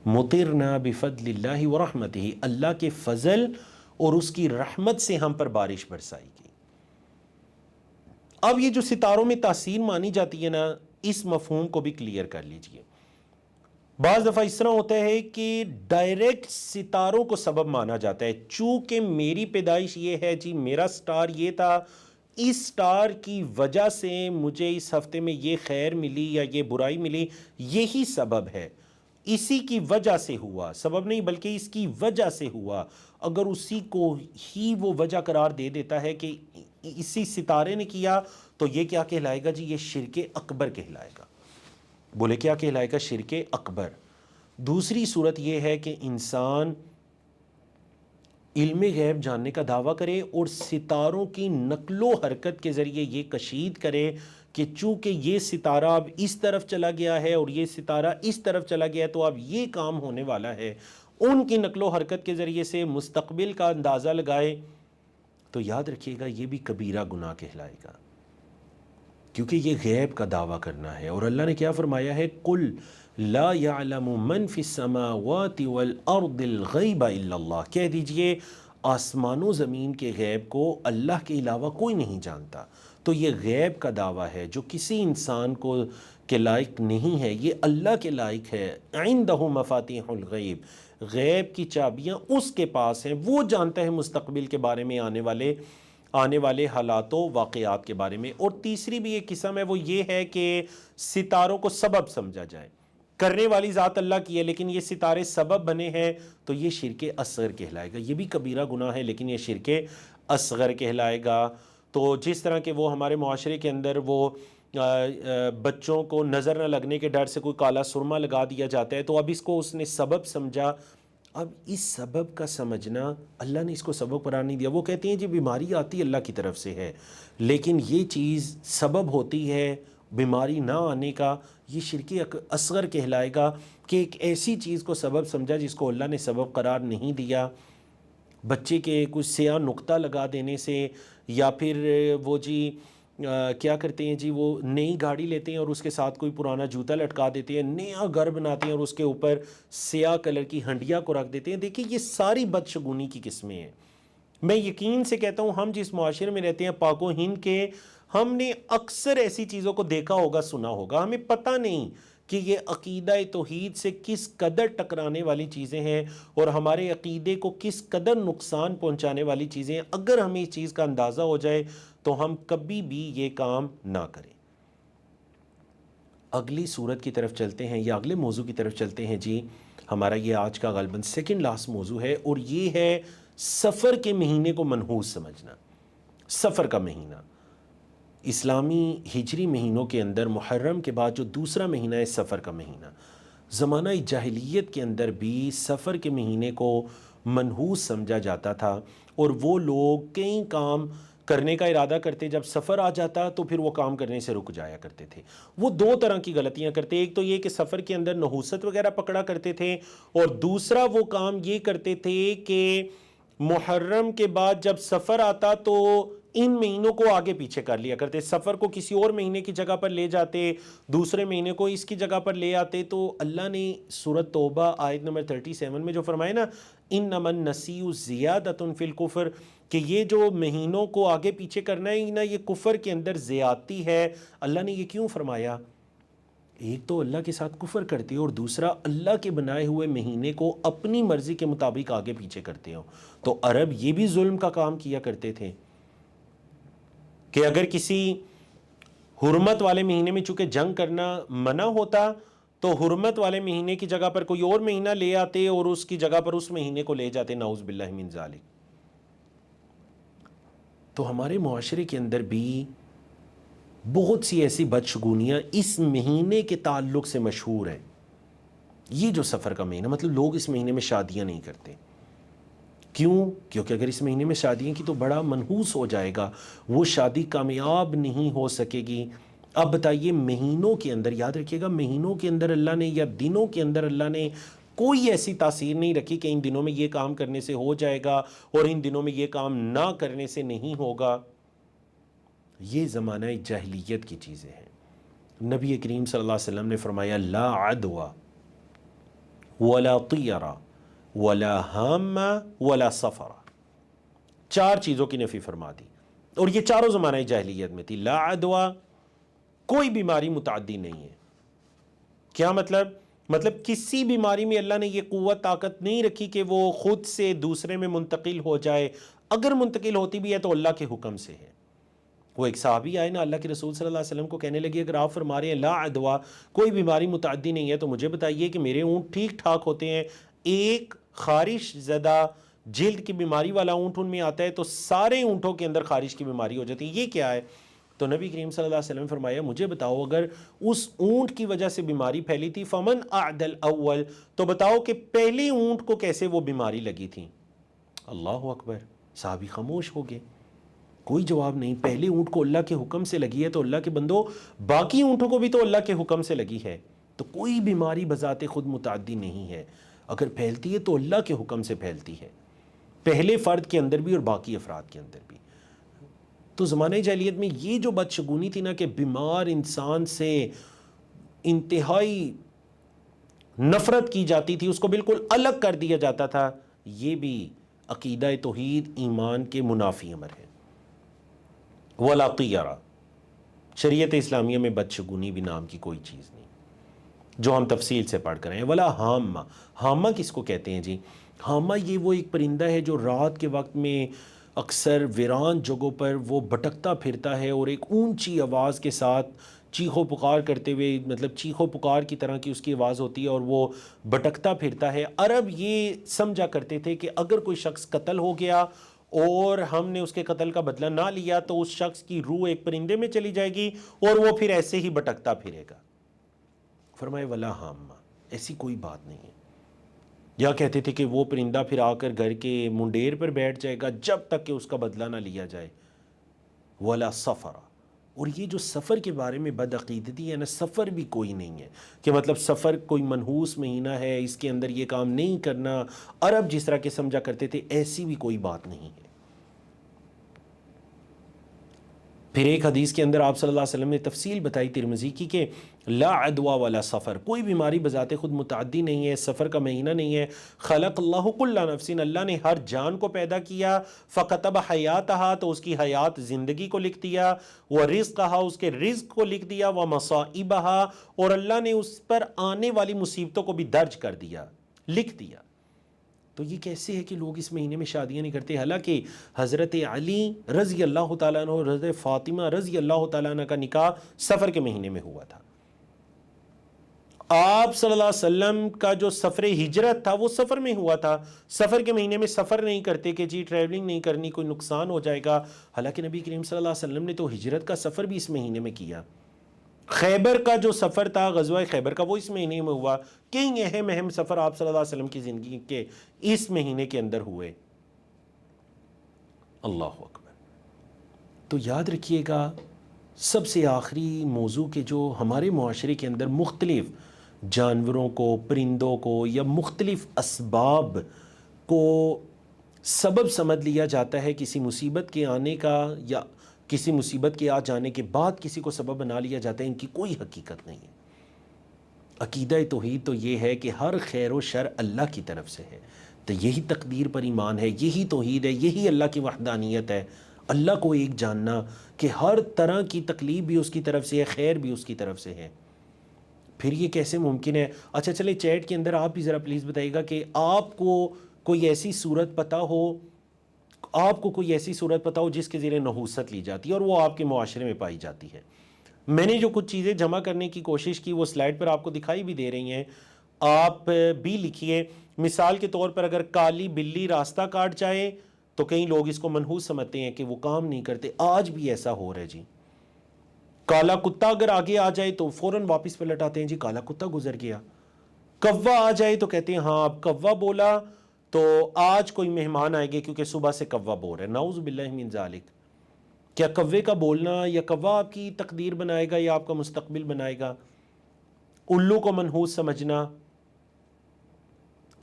مطرنا بفضل اللہ ورحمتہ، اللہ کے فضل اور اس کی رحمت سے ہم پر بارش برسائی گئی۔ اب یہ جو ستاروں میں تاثیر مانی جاتی ہے نا، اس مفہوم کو بھی کلیئر کر لیجئے۔ بعض دفعہ اس طرح ہوتا ہے کہ ڈائریکٹ ستاروں کو سبب مانا جاتا ہے، چونکہ میری پیدائش یہ ہے جی، میرا سٹار یہ تھا، اس سٹار کی وجہ سے مجھے اس ہفتے میں یہ خیر ملی یا یہ برائی ملی، یہی سبب ہے۔ اسی کی وجہ سے ہوا، سبب نہیں بلکہ اس کی وجہ سے ہوا، اگر اسی کو ہی وہ وجہ قرار دے دیتا ہے کہ اسی ستارے نے کیا، تو یہ کیا کہلائے گا جی؟ یہ شرک اکبر کہلائے گا۔ بولے کیا کہلائے گا؟ شرک اکبر۔ دوسری صورت یہ ہے کہ انسان علم غیب جاننے کا دعویٰ کرے اور ستاروں کی نقل و حرکت کے ذریعے یہ کشید کرے کہ چونکہ یہ ستارہ اب اس طرف چلا گیا ہے اور یہ ستارہ اس طرف چلا گیا ہے تو اب یہ کام ہونے والا ہے، ان کی نقل و حرکت کے ذریعے سے مستقبل کا اندازہ لگائے، تو یاد رکھیے گا یہ بھی کبیرہ گناہ کہلائے گا، کیونکہ یہ غیب کا دعویٰ کرنا ہے۔ اور اللہ نے کیا فرمایا ہے؟ قُلْ لا يعلم من فی السماوات والارض الغیب الا اللہ، کہہ دیجئے آسمان و زمین کے غیب کو اللہ کے علاوہ کوئی نہیں جانتا۔ تو یہ غیب کا دعویٰ ہے جو کسی انسان کو کے لائق نہیں ہے، یہ اللہ کے لائق ہے۔ عندہ مفاتیح الغیب، غیب کی چابیاں اس کے پاس ہیں، وہ جانتا ہے مستقبل کے بارے میں، آنے والے حالات و واقعات کے بارے میں۔ اور تیسری بھی ایک قسم ہے، وہ یہ ہے کہ ستاروں کو سبب سمجھا جائے، کرنے والی ذات اللہ کی ہے لیکن یہ ستارے سبب بنے ہیں، تو یہ شرک اصغر کہلائے گا۔ یہ بھی کبیرہ گناہ ہے لیکن یہ شرک اصغر کہلائے گا۔ تو جس طرح کہ وہ ہمارے معاشرے کے اندر وہ بچوں کو نظر نہ لگنے کے ڈر سے کوئی کالا سرما لگا دیا جاتا ہے، تو اب اس کو اس نے سبب سمجھا۔ اب اس سبب کا سمجھنا، اللہ نے اس کو سبب قرار نہیں دیا۔ وہ کہتے ہیں جی بیماری آتی اللہ کی طرف سے ہے، لیکن یہ چیز سبب ہوتی ہے بیماری نہ آنے کا، یہ شرک اصغر کہلائے گا کہ ایک ایسی چیز کو سبب سمجھا جس کو اللہ نے سبب قرار نہیں دیا۔ بچے کے کچھ سیاہ نقطہ لگا دینے سے، یا پھر وہ جی کیا کرتے ہیں جی، وہ نئی گاڑی لیتے ہیں اور اس کے ساتھ کوئی پرانا جوتا لٹکا دیتے ہیں، نیا گھر بناتے ہیں اور اس کے اوپر سیاہ کلر کی ہنڈیا کو رکھ دیتے ہیں۔ دیکھیں یہ ساری بدشگونی کی قسمیں ہیں۔ میں یقین سے کہتا ہوں ہم جس معاشرے میں رہتے ہیں پاک و ہند کے، ہم نے اکثر ایسی چیزوں کو دیکھا ہوگا، سنا ہوگا، ہمیں پتہ نہیں کہ یہ عقیدہ توحید سے کس قدر ٹکرانے والی چیزیں ہیں اور ہمارے عقیدے کو کس قدر نقصان پہنچانے والی چیزیں ہیں۔ اگر ہمیں اس چیز کا اندازہ ہو جائے تو ہم کبھی بھی یہ کام نہ کریں۔ اگلی صورت کی طرف چلتے ہیں یا اگلے موضوع کی طرف چلتے ہیں جی۔ ہمارا یہ آج کا غالباً سیکنڈ لاسٹ موضوع ہے، اور یہ ہے سفر کے مہینے کو منحوس سمجھنا۔ سفر کا مہینہ اسلامی ہجری مہینوں کے اندر محرم کے بعد جو دوسرا مہینہ ہے سفر کا مہینہ، زمانہ جاہلیت کے اندر بھی سفر کے مہینے کو منحوس سمجھا جاتا تھا، اور وہ لوگ کئی کام کرنے کا ارادہ کرتے، جب سفر آ جاتا تو پھر وہ کام کرنے سے رک جایا کرتے تھے۔ وہ دو طرح کی غلطیاں کرتے، ایک تو یہ کہ سفر کے اندر نحوست وغیرہ پکڑا کرتے تھے، اور دوسرا وہ کام یہ کرتے تھے کہ محرم کے بعد جب سفر آتا تو ان مہینوں کو آگے پیچھے کر لیا کرتے، سفر کو کسی اور مہینے کی جگہ پر لے جاتے، دوسرے مہینے کو اس کی جگہ پر لے آتے۔ تو اللہ نے سورۃ توبہ آیت نمبر 37 میں جو فرمایا نا، انما النسیء زیادۃ فی الکفر، کہ یہ جو مہینوں کو آگے پیچھے کرنا ہے نا، یہ کفر کے اندر زیادتی ہے۔ اللہ نے یہ کیوں فرمایا؟ ایک تو اللہ کے ساتھ کفر کرتے اور دوسرا اللہ کے بنائے ہوئے مہینے کو اپنی مرضی کے مطابق آگے پیچھے کرتے ہو۔ تو عرب یہ بھی ظلم کا کام کیا کرتے تھے کہ اگر کسی حرمت والے مہینے میں چونکہ جنگ کرنا منع ہوتا تو حرمت والے مہینے کی جگہ پر کوئی اور مہینہ لے آتے اور اس کی جگہ پر اس مہینے کو لے جاتے، نعوذ باللہ من ذالک۔ تو ہمارے معاشرے کے اندر بھی بہت سی ایسی بدشگونیاں اس مہینے کے تعلق سے مشہور ہیں۔ یہ جو سفر کا مہینہ، مطلب لوگ اس مہینے میں شادیاں نہیں کرتے، کیوں؟ کیونکہ اگر اس مہینے میں شادیاں کی تو بڑا منحوس ہو جائے گا، وہ شادی کامیاب نہیں ہو سکے گی۔ اب بتائیے مہینوں کے اندر، یاد رکھیے گا مہینوں کے اندر اللہ نے یا دنوں کے اندر اللہ نے کوئی ایسی تاثیر نہیں رکھی کہ ان دنوں میں یہ کام کرنے سے ہو جائے گا اور ان دنوں میں یہ کام نہ کرنے سے نہیں ہوگا۔ یہ زمانہ جاہلیت کی چیزیں ہیں۔ نبی کریم صلی اللہ علیہ وسلم نے فرمایا لا عدوى ولا طیرہ ولا ہام ولا سفر، چار چیزوں کی نفی فرما دی، اور یہ چاروں زمانہ جاہلیت میں تھی۔ لا عدوى، کوئی بیماری متعدی نہیں ہے۔ کیا مطلب کسی بیماری میں اللہ نے یہ قوت طاقت نہیں رکھی کہ وہ خود سے دوسرے میں منتقل ہو جائے، اگر منتقل ہوتی بھی ہے تو اللہ کے حکم سے ہے۔ وہ ایک صحابی آئے نا اللہ کے رسول صلی اللہ علیہ وسلم کو کہنے لگے اگر آپ فرما رہے ہیں لا عدوا کوئی بیماری متعدی نہیں ہے تو مجھے بتائیے کہ میرے اونٹ ٹھیک ٹھاک ہوتے ہیں، ایک خارش زدہ جلد کی بیماری والا اونٹ ان میں آتا ہے تو سارے اونٹوں کے اندر خارش کی بیماری ہو جاتی ہے، یہ کیا ہے؟ تو نبی کریم صلی اللہ علیہ وسلم فرمایا مجھے بتاؤ اگر اس اونٹ کی وجہ سے بیماری پھیلی تھی فمن اعدل اول، تو بتاؤ کہ پہلے اونٹ کو کیسے وہ بیماری لگی تھی۔ اللہ اکبر، صحابی خاموش ہو گئے، کوئی جواب نہیں۔ پہلے اونٹ کو اللہ کے حکم سے لگی ہے تو اللہ کے بندو باقی اونٹوں کو بھی تو اللہ کے حکم سے لگی ہے، تو کوئی بیماری بذات خود متعدی نہیں ہے، اگر پھیلتی ہے تو اللہ کے حکم سے پھیلتی ہے، پہلے فرد کے اندر بھی اور باقی افراد کے اندر بھی۔ تو زمانہ جاہلیت میں یہ جو بدشگونی تھی نا کہ بیمار انسان سے انتہائی نفرت کی جاتی تھی، اس کو بالکل الگ کر دیا جاتا تھا، یہ بھی عقیدہ توحید ایمان کے منافی امر ہے۔ ولا طیرہ، شریعت اسلامیہ میں بدشگونی بھی نام کی کوئی چیز نہیں، جو ہم تفصیل سے پڑھ کر ہیں۔ ولا ہامہ، ہامہ کس کو کہتے ہیں جی؟ ہامہ یہ وہ ایک پرندہ ہے جو رات کے وقت میں اکثر ویران جگہوں پر وہ بھٹکتا پھرتا ہے اور ایک اونچی آواز کے ساتھ چیخو پکار کرتے ہوئے، مطلب چیخو پکار کی طرح کی اس کی آواز ہوتی ہے اور وہ بھٹکتا پھرتا ہے۔ عرب یہ سمجھا کرتے تھے کہ اگر کوئی شخص قتل ہو گیا اور ہم نے اس کے قتل کا بدلہ نہ لیا تو اس شخص کی روح ایک پرندے میں چلی جائے گی اور وہ پھر ایسے ہی بھٹکتا پھرے گا۔ فرمائے ولا ہامہ، ایسی کوئی بات نہیں ہے۔ یا کہتے تھے کہ وہ پرندہ پھر آ کر گھر کے منڈیر پر بیٹھ جائے گا جب تک کہ اس کا بدلہ نہ لیا جائے۔ ولا سفر، اور یہ جو سفر کے بارے میں بدعقیدتی ہے نا، سفر بھی کوئی نہیں ہے کہ مطلب سفر کوئی منحوس مہینہ ہے، اس کے اندر یہ کام نہیں کرنا، عرب جس طرح کے سمجھا کرتے تھے ایسی بھی کوئی بات نہیں ہے۔ پھر ایک حدیث کے اندر آپ صلی اللہ علیہ وسلم نے تفصیل بتائی ترمذی کی کہ لا عدوا ولا سفر، کوئی بیماری بذات خود متعدی نہیں ہے، سفر کا مہینہ نہیں ہے۔ خلق اللہ کل نفس، اللہ نے ہر جان کو پیدا کیا، فکتب حیاتہا، تو اس کی حیات زندگی کو لکھ دیا، ورزقہا، اس کے رزق کو لکھ دیا، ومصائبہا، اور اللہ نے اس پر آنے والی مصیبتوں کو بھی درج کر دیا، لکھ دیا۔ تو یہ کیسے ہے کہ لوگ اس مہینے میں شادیاں نہیں کرتے؟ حالانکہ حضرت علی رضی اللہ تعالیٰ عنہ اور حضرت فاطمہ رضی اللہ تعالیٰ عنہ کا نکاح سفر کے مہینے میں ہوا تھا۔ آپ صلی اللہ علیہ وسلم کا جو سفر ہجرت تھا وہ سفر میں ہوا تھا۔ سفر کے مہینے میں سفر نہیں کرتے کہ جی ٹریولنگ نہیں کرنی، کوئی نقصان ہو جائے گا، حالانکہ نبی کریم صلی اللہ علیہ وسلم نے تو ہجرت کا سفر بھی اس مہینے میں کیا۔ خیبر کا جو سفر تھا، غزوہ خیبر کا، وہ اس مہینے میں ہوا۔ کئی اہم سفر آپ صلی اللہ علیہ وسلم کی زندگی کے اس مہینے کے اندر ہوئے۔ اللہ اکبر۔ تو یاد رکھیے گا، سب سے آخری موضوع کہ جو ہمارے معاشرے کے اندر مختلف جانوروں کو، پرندوں کو یا مختلف اسباب کو سبب سمجھ لیا جاتا ہے کسی مصیبت کے آنے کا، یا کسی مصیبت کے آ جانے کے بعد کسی کو سبب بنا لیا جاتا ہے، ان کی کوئی حقیقت نہیں ہے۔ عقیدہ توحید تو یہ ہے کہ ہر خیر و شر اللہ کی طرف سے ہے، تو یہی تقدیر پر ایمان ہے، یہی توحید ہے، یہی اللہ کی وحدانیت ہے، اللہ کو ایک جاننا کہ ہر طرح کی تکلیف بھی اس کی طرف سے ہے، خیر بھی اس کی طرف سے ہے۔ پھر یہ کیسے ممکن ہے؟ اچھا چلے چیٹ کے اندر آپ بھی ذرا پلیز بتائیے گا کہ آپ کو کوئی ایسی صورت پتہ ہو، آپ کو کوئی ایسی صورت پتہ ہو جس کے ذریعے نحوست لی جاتی ہے اور وہ آپ کے معاشرے میں پائی جاتی ہے۔ میں نے جو کچھ چیزیں جمع کرنے کی کوشش کی وہ سلائڈ پر آپ کو دکھائی بھی دے رہی ہیں، آپ بھی لکھیے۔ مثال کے طور پر اگر کالی بلی راستہ کاٹ جائے تو کئی لوگ اس کو منحوس سمجھتے ہیں کہ وہ کام نہیں کرتے، آج بھی ایسا ہو رہا ہے جی۔ کالا کتا اگر آگے آ جائے تو فوراً واپس پلٹ آتے ہیں، جی کالا کتا گزر گیا۔ کوا آ جائے تو کہتے ہیں ہاں اب کوا بولا تو آج کوئی مہمان آئے گے کیونکہ صبح سے کوا بول رہے ہیں، نعوذ باللہ من ذالک۔ کیا کوے کا بولنا یا کوا آپ کی تقدیر بنائے گا یا آپ کا مستقبل بنائے گا؟ الو کو منحوس سمجھنا،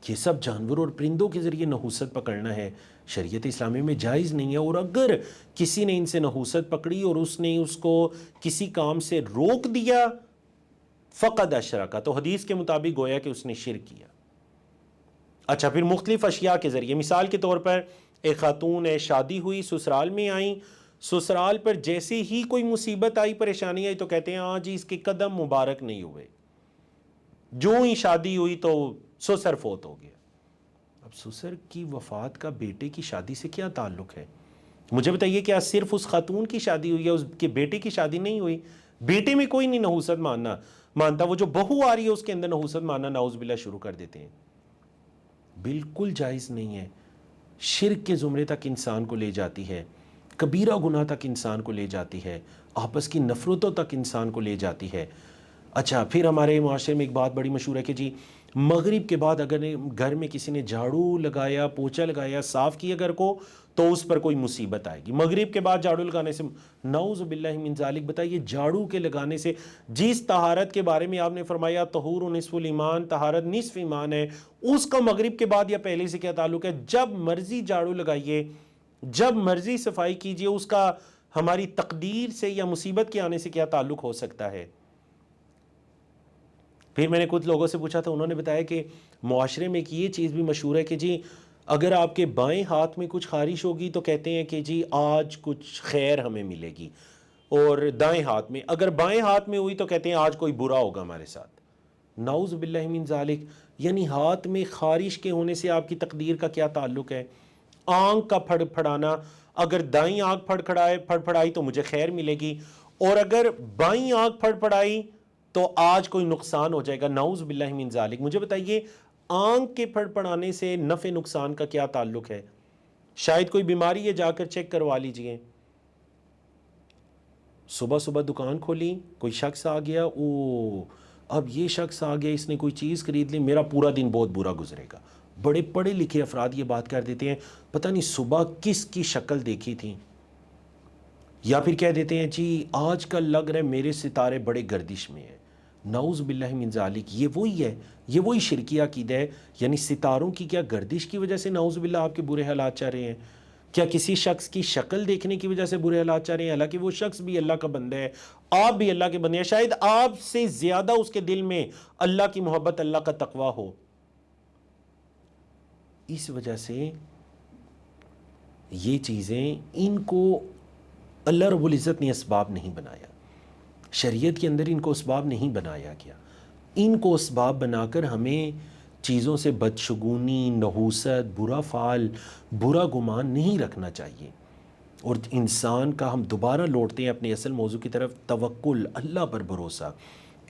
یہ سب جانوروں اور پرندوں کے ذریعے نحوست پکڑنا ہے، شریعت اسلامی میں جائز نہیں ہے۔ اور اگر کسی نے ان سے نحوست پکڑی اور اس نے اس کو کسی کام سے روک دیا، فقد اشرکا، تو حدیث کے مطابق گویا کہ اس نے شرک کیا۔ اچھا، پھر مختلف اشیاء کے ذریعے، مثال کے طور پر ایک خاتون ہے، شادی ہوئی، سسرال میں آئیں، سسرال پر جیسے ہی کوئی مصیبت آئی، پریشانی آئی تو کہتے ہیں ہاں جی اس کے قدم مبارک نہیں ہوئے، جو ہی شادی ہوئی تو سسر فوت ہو گیا۔ اب سسر کی وفات کا بیٹے کی شادی سے کیا تعلق ہے؟ مجھے بتائیے کیا صرف اس خاتون کی شادی ہوئی ہے، اس کے بیٹے کی شادی نہیں ہوئی؟ بیٹے میں کوئی نہیں نحوست مانتا، وہ جو بہو آ رہی ہے اس کے اندر نحوست ماننا نعوذ باللہ شروع کر دیتے ہیں۔ بالکل جائز نہیں ہے، شرک کے زمرے تک انسان کو لے جاتی ہے، کبیرہ گناہ تک انسان کو لے جاتی ہے، آپس کی نفرتوں تک انسان کو لے جاتی ہے۔ اچھا، پھر ہمارے معاشرے میں ایک بات بڑی مشہور ہے کہ جی مغرب کے بعد اگر گھر میں کسی نے جھاڑو لگایا، پوچھا لگایا، صاف کیا گھر کو، تو اس پر کوئی مصیبت آئے گی۔ مغرب کے بعد جھاڑو لگانے سے نعوذ باللہ من ذالک، بتائیے جھاڑو کے لگانے سے جس طہارت کے بارے میں آپ نے فرمایا طہور نصف الایمان، طہارت نصف ایمان ہے، اس کا مغرب کے بعد یا پہلے سے کیا تعلق ہے؟ جب مرضی جھاڑو لگائیے، جب مرضی صفائی کیجئے، اس کا ہماری تقدیر سے یا مصیبت کے آنے سے کیا تعلق ہو سکتا ہے؟ پھر میں نے کچھ لوگوں سے پوچھا تھا، انہوں نے بتایا کہ معاشرے میں ایک یہ چیز بھی مشہور ہے کہ جی اگر آپ کے بائیں ہاتھ میں کچھ خارش ہوگی تو کہتے ہیں کہ جی آج کچھ خیر ہمیں ملے گی، اور دائیں ہاتھ میں، اگر بائیں ہاتھ میں ہوئی تو کہتے ہیں آج کوئی برا ہوگا ہمارے ساتھ۔ نعوذ باللہ من ذالک، یعنی ہاتھ میں خارش کے ہونے سے آپ کی تقدیر کا کیا تعلق ہے؟ آنکھ کا پھڑ پھڑانا، اگر دائیں آنکھ پھڑ پھڑائی تو مجھے خیر ملے گی، اور اگر بائیں آنکھ پھڑ پھڑائی تو آج کوئی نقصان ہو جائے گا، نعوذ باللہ من ذالک۔ مجھے بتائیے آنکھ کے پھڑ پڑانے سے نفع نقصان کا کیا تعلق ہے؟ شاید کوئی بیماری ہے، جا کر چیک کروا لیجئے۔ صبح صبح دکان کھولی، کوئی شخص آ گیا، اب یہ شخص آ گیا، اس نے کوئی چیز خرید لی، میرا پورا دن بہت برا گزرے گا۔ بڑے پڑھے لکھے افراد یہ بات کر دیتے ہیں، پتہ نہیں صبح کس کی شکل دیکھی تھی، یا پھر کہہ دیتے ہیں جی آج کل لگ رہا ہے میرے ستارے بڑے گردش میں ہیں۔ نعوذ باللہ من ذالک، یہ وہی ہے، یہ وہی شرکیہ عقیدہ ہے، یعنی ستاروں کی کیا گردش کی وجہ سے نعوذ باللہ آپ کے برے حالات چاہ رہے ہیں؟ کیا کسی شخص کی شکل دیکھنے کی وجہ سے برے حالات چاہ رہے ہیں؟ حالانکہ وہ شخص بھی اللہ کا بندہ ہے، آپ بھی اللہ کے بندے ہیں، شاید آپ سے زیادہ اس کے دل میں اللہ کی محبت، اللہ کا تقوی ہو۔ اس وجہ سے یہ چیزیں، ان کو اللہ رب العزت نے اسباب نہیں بنایا، شریعت کے اندر ان کو اسباب نہیں بنایا گیا۔ ان کو اسباب بنا کر ہمیں چیزوں سے بدشگونی، نحوست، برا فعل، برا گمان نہیں رکھنا چاہیے۔ اور انسان کا، ہم دوبارہ لوٹتے ہیں اپنے اصل موضوع کی طرف، توکل، اللہ پر بھروسہ۔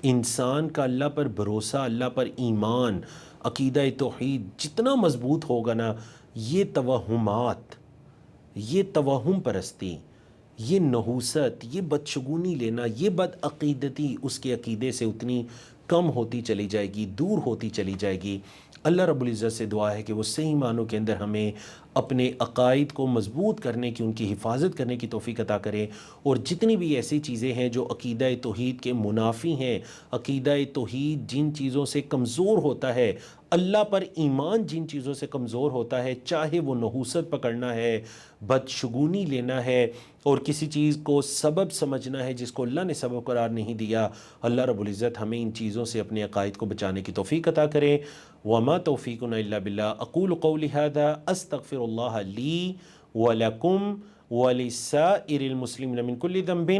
انسان کا اللہ پر بھروسہ، اللہ پر ایمان، عقیدہ توحید جتنا مضبوط ہوگا نا، یہ توہمات، یہ توہم پرستی، یہ نحوست، یہ بدشگونی لینا، یہ بدعقیدتی اس کے عقیدے سے اتنی کم ہوتی چلی جائے گی، دور ہوتی چلی جائے گی۔ اللہ رب العزت سے دعا ہے کہ وہ صحیح معنوں کے اندر ہمیں اپنے عقائد کو مضبوط کرنے کی، ان کی حفاظت کرنے کی توفیق عطا کرے، اور جتنی بھی ایسی چیزیں ہیں جو عقیدہ توحید کے منافی ہیں، عقیدہ توحید جن چیزوں سے کمزور ہوتا ہے، اللہ پر ایمان جن چیزوں سے کمزور ہوتا ہے، چاہے وہ نحوست پکڑنا ہے، بدشگونی لینا ہے، اور کسی چیز کو سبب سمجھنا ہے جس کو اللہ نے سبب قرار نہیں دیا، اللہ رب العزت ہمیں ان چیزوں سے اپنے عقائد کو بچانے کی توفیق عطا کرے۔ وما توفیقنا الا باللہ، اقول قولی ھذا استغفر اللہ لی ولکم ولسائر المسلمین من کل ذنب،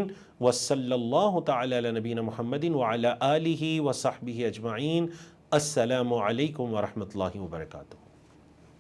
وصلی اللہ تعالی علی نبینا محمد وعلی آلہ وصحبہ اجمعین۔ السلام علیکم ورحمۃ اللہ وبرکاتہ۔